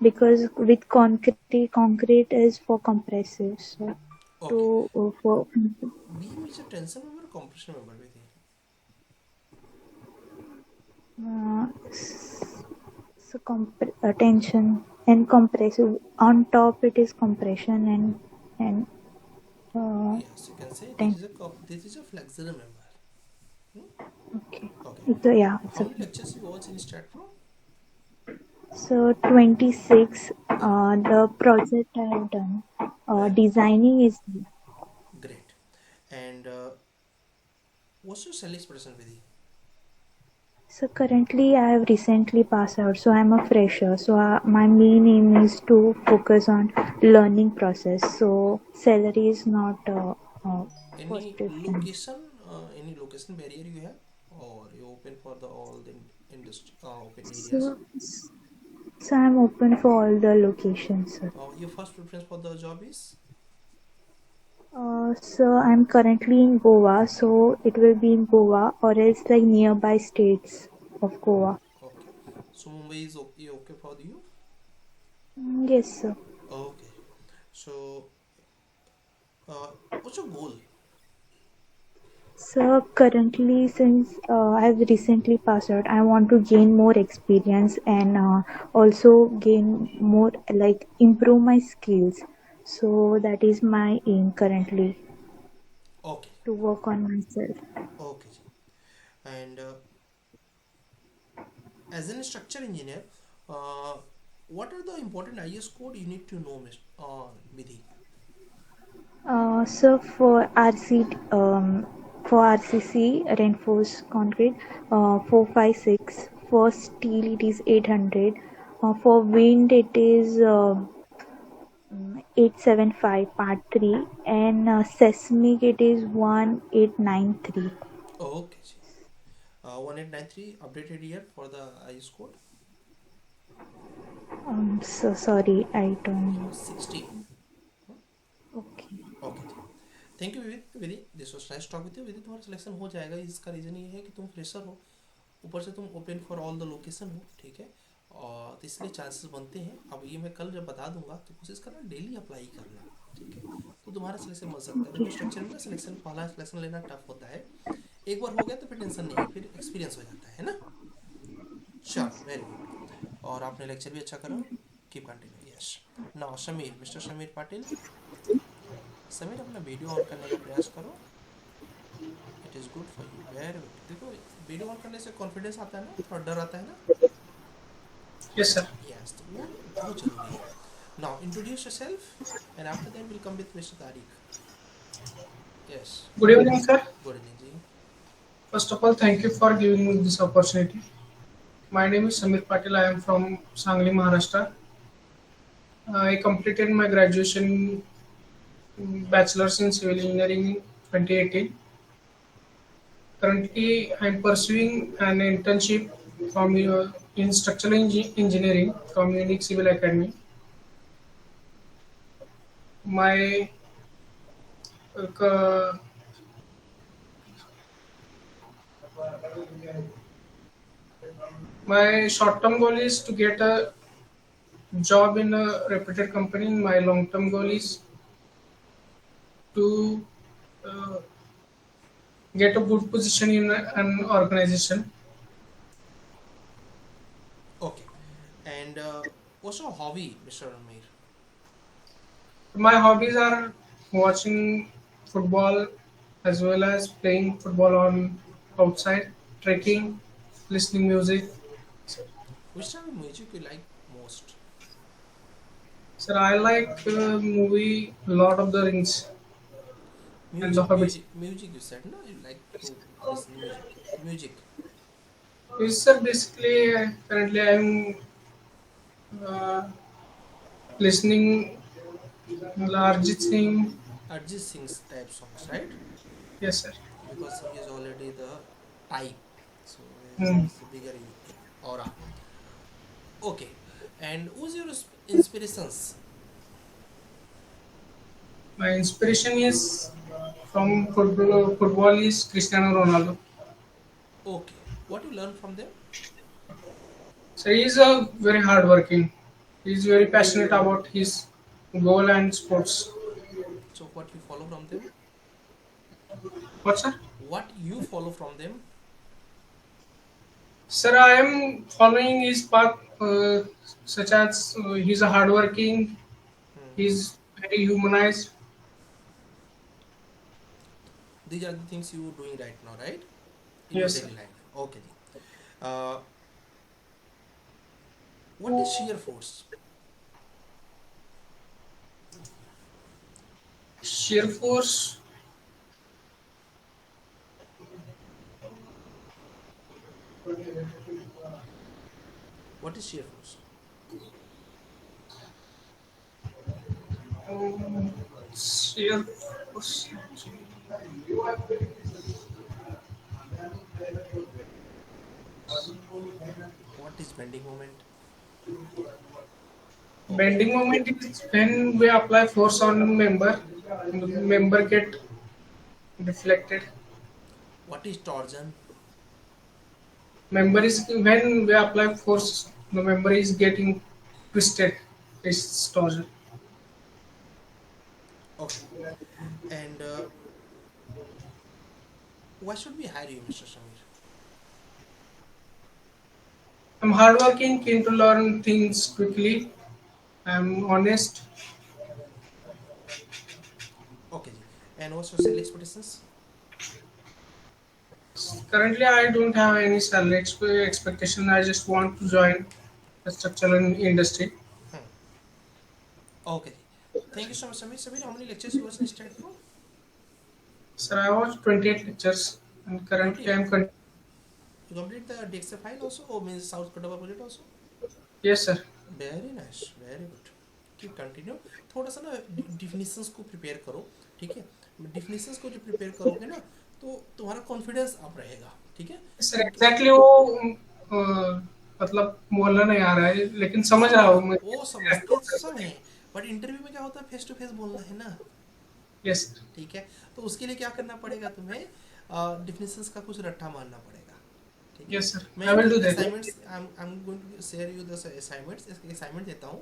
because with concrete is for compressive. So Okay. to for Beam is a tensile member or compression member? With so tension and compressive. On top it is compression and yes, you can say tension. this is a flexural member. Okay. Okay. It's How a many lectures you watch in StatPro? so 26. The project I have done. Well, Designing is great. And what's your sales person with you? so currently I have recently passed out, so I'm a fresher. So my main aim is to focus on learning process. So salary is not first preference. Any location barrier you have, or you open for the all the industry open areas? So so I'm open for all the locations, sir. Your first preference for the job is? So I'm currently in Goa, so it will be in Goa or else like nearby states of Goa. Okay. So Mumbai is okay for you? Yes, sir. Okay. So what's your goal? So currently, since I've recently passed out, I want to gain more experience and also gain more, like improve my skills. So that is my aim currently, Okay. to work on myself. Okay. And as an structure engineer, what are the important IS code you need to know, Vidhi? So for RCC reinforced concrete, 456. For steel it is 800. For wind it is 875 part 3, and seismic it is 1893. Okay. 1893 updated year for the IS code. So sorry, I don't know. 16. Okay. Okay ji thank you Vidhi this was nice talk with you Vidhi तुम्हारा selection हो जाएगा इसका reason ये है कि तुम fresher हो ऊपर से तुम open for all the location हो ठीक है और तो इसलिए चांसेस बनते हैं अब ये मैं कल जब बता दूंगा तो कोशिश करना डेली अप्लाई करना ठीक है तो तुम्हारा सिलेक्शन बन सकता है क्योंकि स्ट्रक्चर में सिलेक्शन पहला सिलेक्शन लेना टफ होता है एक बार हो गया तो फिर टेंशन नहीं है फिर एक्सपीरियंस हो जाता है ना चलो वेरी गुड और आपने लेक्चर भी अच्छा करा keep continue yes now Sameer mister Sameer Patil Sameer अपना वीडियो ऑन करने का प्रयास करो it is good for you very good देखो वीडियो ऑन करने से कॉन्फिडेंस आता है ना थोड़ा डर आता है ना Yes, sir. यस तो वो बहुत जरूरी है now introduce yourself and after that will come with mister Tariq yes Good evening, sir. Good evening जी First of all, thank you for giving me this opportunity. My name is Samir Patil. I am from Sangli, Maharashtra. I completed my graduation bachelor's in civil engineering in 2018. Currently, I am pursuing an internship from in structural engineering from Unique Civil Academy. My uh, my short-term goal is to get a job in a reputed company. My long-term goal is to uh, get a good position in an organization. Okay. And what's your hobby, Mr. Amir? My hobbies are watching football as well as playing football on outside, trekking, listening music. Which type of music you like most? Sir, I like movie Lord of the Rings and The Music, Hobbit. music. You said no. You like to listen music. Music. Yes, sir. Basically, currently I'm uh, listening Arjit Singh. Arjit Singh's type songs, right? Yes, sir. Because he is already the type, so Hmm. it's a bigger aura. Okay. And who's your inspirations? My inspiration is from football is Cristiano Ronaldo. Okay. What you learn from them? So he's a very hardworking. He's very passionate about his goal and sports. So what you follow from them? What, sir? What you follow from them? Sir, I am following his path, such as he's a hardworking. He's very humanized. These are the things you are doing right now, right? In your Yes, sir. daily life. Okay. Uh, what is sheer force? Sheer force. What is sheer force? Sheer force. What is bending moment? Bending moment is when we apply force on a member, and the member get deflected. What is torsion? Member is when we apply force, the member is getting twisted. It's torsion. Okay. And why should we hire you, Mr. Shamir? I'm hardworking, keen to learn things quickly. I'm honest. Okay. Ji. And what's your salary expectations? Currently, I don't have any salary expectation. I just want to join the structural industry. Okay. Ji. Thank you so much, Samir. Samir, how many lectures you was in state for? Sir, I watched 28 lectures, and currently 28. I'm You complete the DXA file also, or means South Kodava project also? yes, sir. Very nice very good keep continue थोड़ा सा ना definitions को prepare करो ठीक है definitions को जो prepare करोगे ना तो तुम्हारा कॉन्फिडेंस अप रहेगा ठीक है सर एग्जैक्टली वो मतलब बोलना नहीं आ रहा है, लेकिन समझ रहा हूँ मैं. वो समझते सब हैं बट इंटरव्यू में क्या होता है फेस टू फेस बोलना है ना यस. ठीक है तो उसके लिए क्या करना पड़ेगा तुम्हें डिफिनीशंस का कुछ रट्टा मारना पड़ेगा ठीक है यस सर, मैं I will do that. Assignments I am going to share you the assignments इसके असाइनमेंट देता हूँ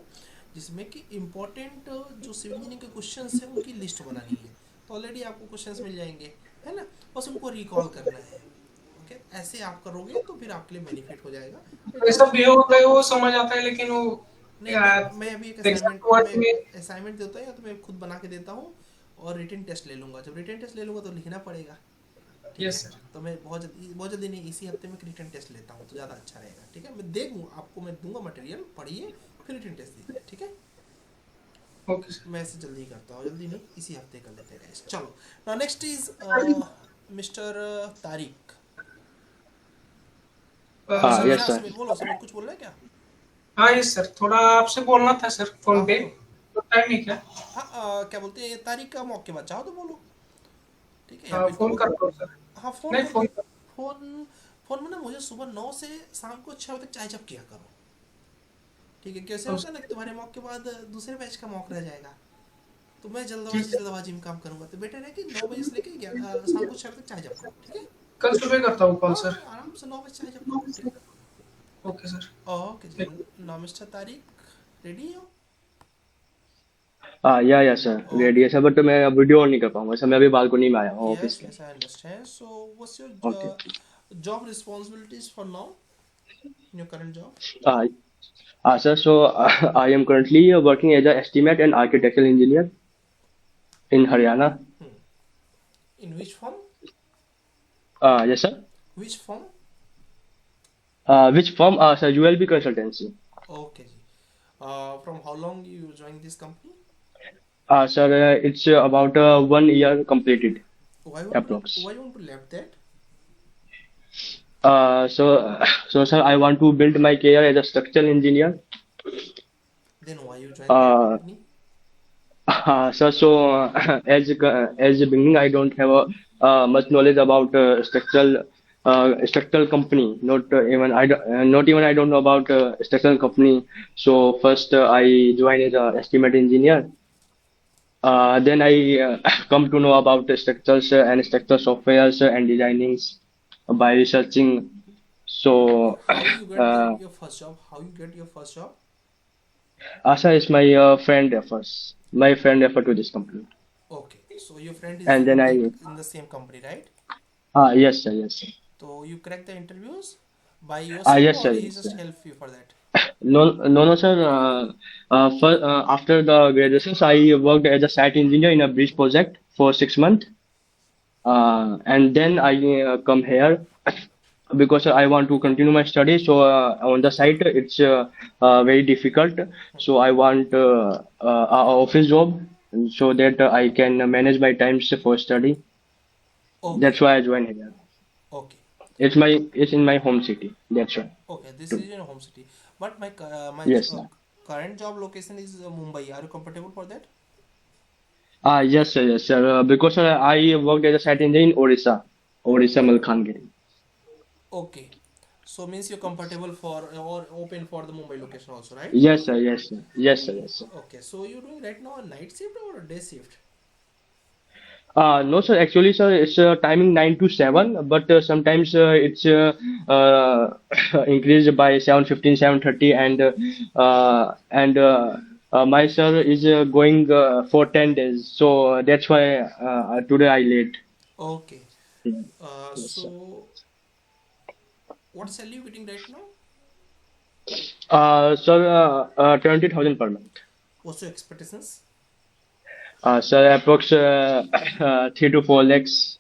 जिसमें कि इम्पोर्टेंट जो सिविल इंजीनियरिंग के क्वेश्चंस हैं उनकी लिस्ट बनानी है तो ऑलरेडी आपको क्वेश्चंस मिल जाएंगे है ना बस उनको रिकॉल करना है ओके ऐसे आप करोगे तो फिर आपके लिए बेनिफिट हो जाएगा ऐसा भी होता है, वो समझ आता है, लेकिन वो नहीं यार, मैं अभी एक exact word में असाइनमेंट देता हूँ या तो मैं खुद बना के देता हूँ और रिटन टेस्ट ले लूँगा जब रिटन टेस्ट ले लूँगा तो लिखना पड़ेगा ठीक यस है सर. तो मैं बहुत जल्दी नहीं इसी हफ्ते में रिटन टेस्ट लेता हूँ तो ज़्यादा अच्छा रहेगा ठीक है मैं देखूँ आपको मैं दूंगा मटेरियल पढ़िए फिर रिटन टेस्ट दीजिए ठीक है ओके सर. मैं ऐसे जल्दी करता हूँ जल्दी नहीं इसी हफ्ते कर लेते हैं guys. चलो now next is mister Tariq हाँ, समीर, yes, sir. समीर, बोलो समीर कुछ बोल रहे हैं क्या हाँ यस सर, थोड़ा आपसे बोलना था सर फोन पे. हाँ, तो टाइम नहीं क्या? हाँ क्या बोलते हैं तारिक का मौके बाद चाहो तो बोलो ठीक है हाँ, फोन कर दो सर. हाँ फोन नहीं, फोन फोन फोन में ना मुझे सुबह 9 से शाम को 6 बजे तक चाय जब किया करो ठीक है कैसे होता है ना कि तुम्हारे मौके के बाद दूसरे बैच का मौका रह जाएगा तो मैं जल्दबाजी में काम करूंगा तो बेटर है कि 9 बजे से लेकर शाम को 6 बजे तक चाय जब करो ठीक है कल सुबह करता हूँ कॉल सर. आराम से 9 बजे चाय जब करो ठीक है ओके सर. ओके जी नाउ मिस्टर तारिक रेडी हो या सर रेडी है सर, बट मैं वीडियो ऑन नहीं कर पाऊंगा सर, मैं अभी बालकनी में आया हूँ ऑफिस Yes, में। yes, I understand. So, what's your okay. job responsibilities for now in your current job? Sir so I am currently working as a estimate and architectural engineer in Haryana. Hmm. In which firm? Yes sir. Which firm? Which firm? Sir, ULB Consultancy. Okay, ji. From how long you joined this company? Sir, it's about 1 year completed, approx. Why you want to left that? So sir, I want to build my career as a structural engineer. Then why you joined that Uh, company? Sir, so as a beginning, I don't have much knowledge about structural company. Not even I don't know about structural company. So first, I joined as a estimate engineer. Then I come to know about the structures and structural softwares and designings by researching. So, How you get your first job? How you get your first job? Asa is my friend refers. My friend referred to this company, Okay, so your friend is and then I in the same company, right? yes sir, yes sir. So you crack the interviews by yourself, Yes or sir, he yes just sir. help you for that? No sir. After the graduations, I worked as a site engineer in a bridge project for 6 months. And then I come here because I want to continue my study. So on the site, it's very difficult. So I want a office job so that I can manage my times for study. Okay, That's why I joined here. okay, It's in my home city. That's why. okay. This is your home city, but Yes, sir. current job location is Mumbai. Are you comfortable for that? Yes, sir, yes, sir. Because I worked as a site engineer in Odisha, Malkangiri. Okay, so means you're comfortable for or open for the Mumbai location also, right? Yes, sir, yes, sir, yes, sir, yes, sir. Okay, so you're doing right now a night shift or a day shift? No, sir. Actually, sir, it's timing 9 to 7, but sometimes it's increased by 7:15, 7:30, and my sir is going for 10 days, so that's why today I late. Okay, Yes, sir. so what salary you getting right now? Sir, 20,000 per month. What's your expectations? Sir, approx 3 to 4 lakhs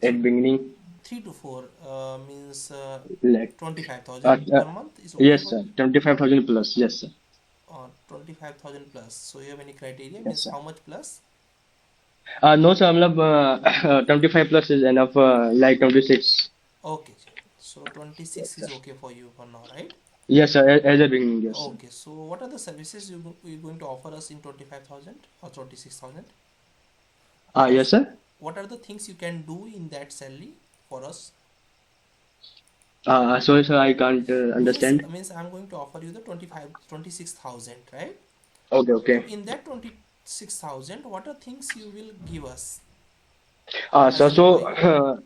at beginning. 3 to 4 means Lakh. 25,000 per month is okay Yes, for sir. you? 25,000 plus. Yes, sir. 25,000 plus. So you have any criteria? Yes, Means sir. how much plus? No, sir. 25 plus is enough. Like 26. Okay, so Yes, 26 sir. is okay for you for now, right? Yes, sir. As a beginning, yes, sir. Okay, so what are the services you're going to offer us in 25,000 or 26,000? Yes, sir. What are the things you can do in that salary for us? Sorry, sir. I can't understand. Means I'm going to offer you the 26,000, right? Okay, So okay. in that 26,000, what are things you will give us Sir. as an So, employee?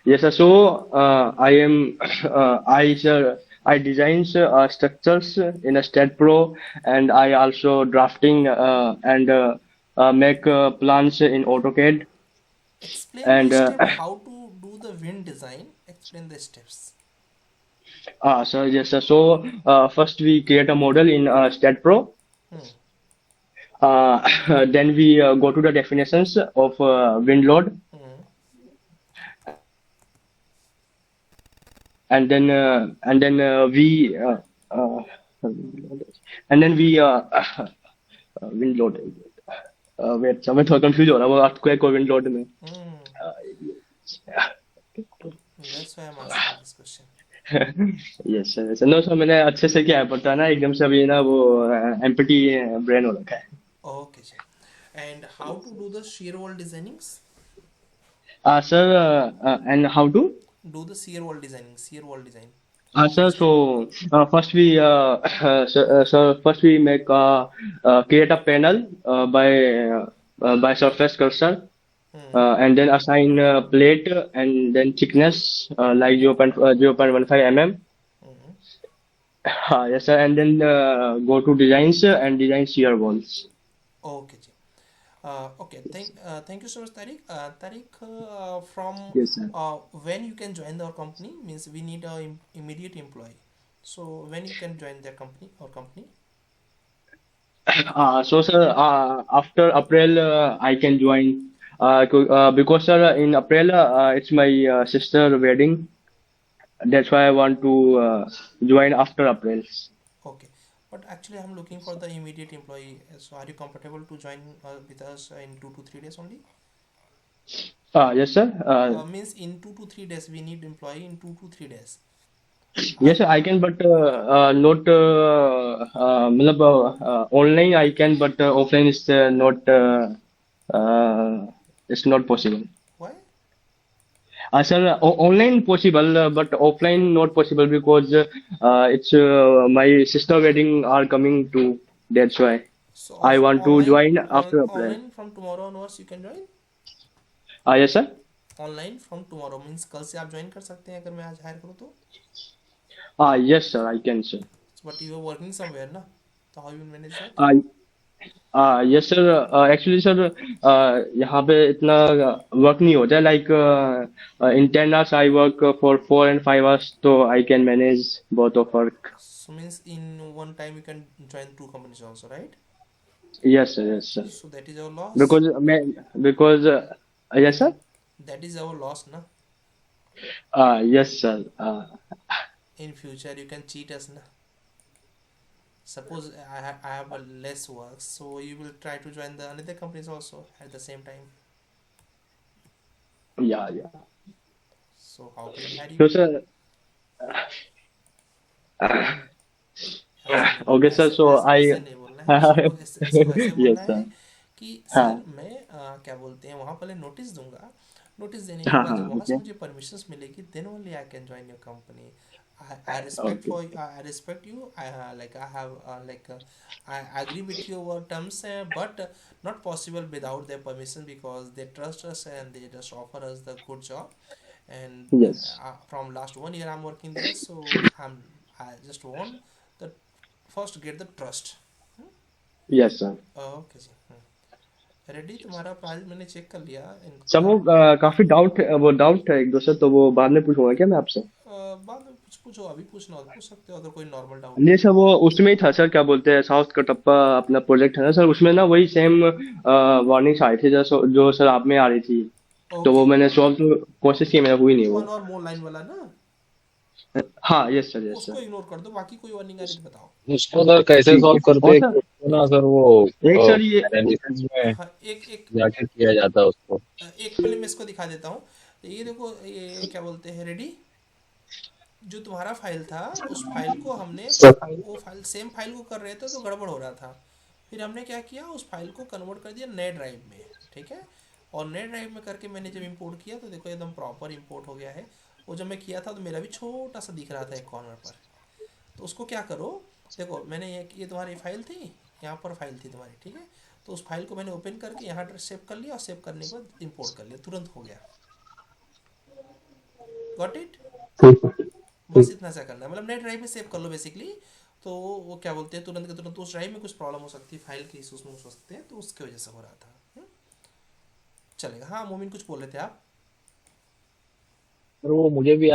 yes, sir. So, I am. Sir. I designs structures in a StatPro, and I also drafting and make plans in AutoCAD, Explain the and step how to do the wind design. Explain the steps. so yes, sir. So first we create a model in StatPro. Hmm. Then we go to the definitions of wind load, Hmm. and then we and then we wind load. Wait, so मैं थोड़ा confused हो रहा हूँ वो earthquake और wind load में. Hmm. Uh, That's why I'm asking this question. yes sir, yes sir. No, so मैंने अच्छे से क्या है पता ना एकदम से अभी ना वो empty brain हो रखा है. Okay, sir. And how to do the shear wall designings? Sir, and how to? Do the shear wall designing, shear wall design. Sir, so first we first we make create a panel by surface cursor, Hmm. and then assign plate and then thickness like 0.15 mm, Hmm. Yes, sir. And then go to designs and designs your walls. Okay जी। Okay, thank you so much, Tariq. Tariq, from Yes, sir. when you can join our company means we need a immediate employee. So when you can join their company or company? So, sir, after April, I can join. Because, sir, in April, it's my sister wedding. That's why I want to join after April. Okay, but actually I'm looking for the immediate employee. So are you comfortable to join with us in 2 to 3 days only? Yes, sir. Means in 2 to 3 days we need employee in 2 to 3 days. Yes, sir, I can, but not मतलब online I can, but offline is not it's not possible. Why? Sir, online possible, but offline not possible because it's my sister wedding are coming too. That's why So I want to online, join after April. online from tomorrow onwards you can join. Yes, sir. Online from tomorrow means कल से आप join कर सकते हैं अगर मैं आज higher करूँ तो। Yes, sir, I can, sir. But you are working somewhere ना, तो how you will manage that? Yes sir, actually sir यहाँ पे इतना वर्क नहीं होता है, like in 10 hours I work for 4 and 5 hours, तो I can manage both of work. So means in one time you can join 2 companies also, right? Yes, sir, yes, sir. So that is our loss. Because yes, sir. That is our loss, na. Yes, sir. In future you can cheat us, na. Suppose I have a less work, so you will try to join the another companies also at the same time. Yeah. So how can we hire So, you? sir. Okay, sir. So I. ऐसे नहीं बोलना है, इसको ऐसे बोलना Yes, है sir. कि हाँ. सर मैं क्या बोलते हैं वहाँ पहले नोटिस दूंगा, नोटिस देने के बाद जब वहाँ से Okay. मुझे परमिशंस मिलेगी then only I can join your company. I respect Okay. for I respect you. I have I agree with your terms, but not possible without their permission because they trust us and they just offer us the good job. And Yes. from last 1 year I'm working there, so I just want the first get the trust. Yes, sir. Okay जी। Ready, तुम्हारा price मैंने check कर लिया sir वो काफी doubt है एक दो सर, तो वो बाद में पूछूंगा क्या मैं आपसे? बाद में कुछ पूछो, अभी पूछना हो तो पूछ सकते हो अगर कोई नॉर्मल डाउट नहीं सर, वो उसमें ही था सर, क्या बोलते हैं साउथ कटप्पा अपना प्रोजेक्ट है ना सर, उसमें ना वही सेम वार्निंग्स आई थी जो सर आप में आ रही थी, तो वो मैंने सॉल्व तो कोशिश की, मेरा हुई नहीं वो. वन और मोर लाइन वाला ना, हाँ यस सर, यस उसको सर. इग्नोर कर दो, बाकी कोई वार्निंग आ रही तो बताओ। उसको सर कैसे सॉल्व करते हैं? और सर ना सर वो एक सर ये एनालिसिस में हाँ, एक जाके किया जाता है उसको. पहले मैं इसको दिखा देता हूँ। ये देखो, ये क्या बोलते हैं, रेडी, जो तुम्हारा फाइल था उस फाइल को हमने वो फाइल सेम फाइल को कर रहे थे तो गड़बड़ हो रहा था, फिर हमने क्या किया उस फाइल को कन्वर्ट कर दिया नए ड्राइव में, ठीक है। और नए ड्राइव में करके मैंने जब इंपोर्ट किया तो देखो एकदम प्रॉपर इंपोर्ट हो गया है। वो जब मैं किया था तो मेरा भी छोटा सा दिख रहा था एक कॉर्नर पर, तो उसको क्या करो, देखो मैंने ये तुम्हारी फाइल थी, यहाँ पर फाइल थी तुम्हारी, ठीक है, तो उस फाइल को मैंने ओपन करके यहाँ सेव कर लिया और सेव करने के बाद इंपोर्ट कर लिया, तुरंत हो गया। Got it? बस इतना सा करना है, मतलब नेट ड्राइव में सेव कर लो बेसिकली, तो वो क्या बोलते हैं तुरंत के तुरंत उस ड्राइव में कुछ प्रॉब्लम हो सकती है, फाइल के इशूज में हो सकते हैं, तो उसकी वजह से हो रहा था। चलेगा। हाँ मोमिन कुछ बोल रहे थे आप? सर वो मुझे भी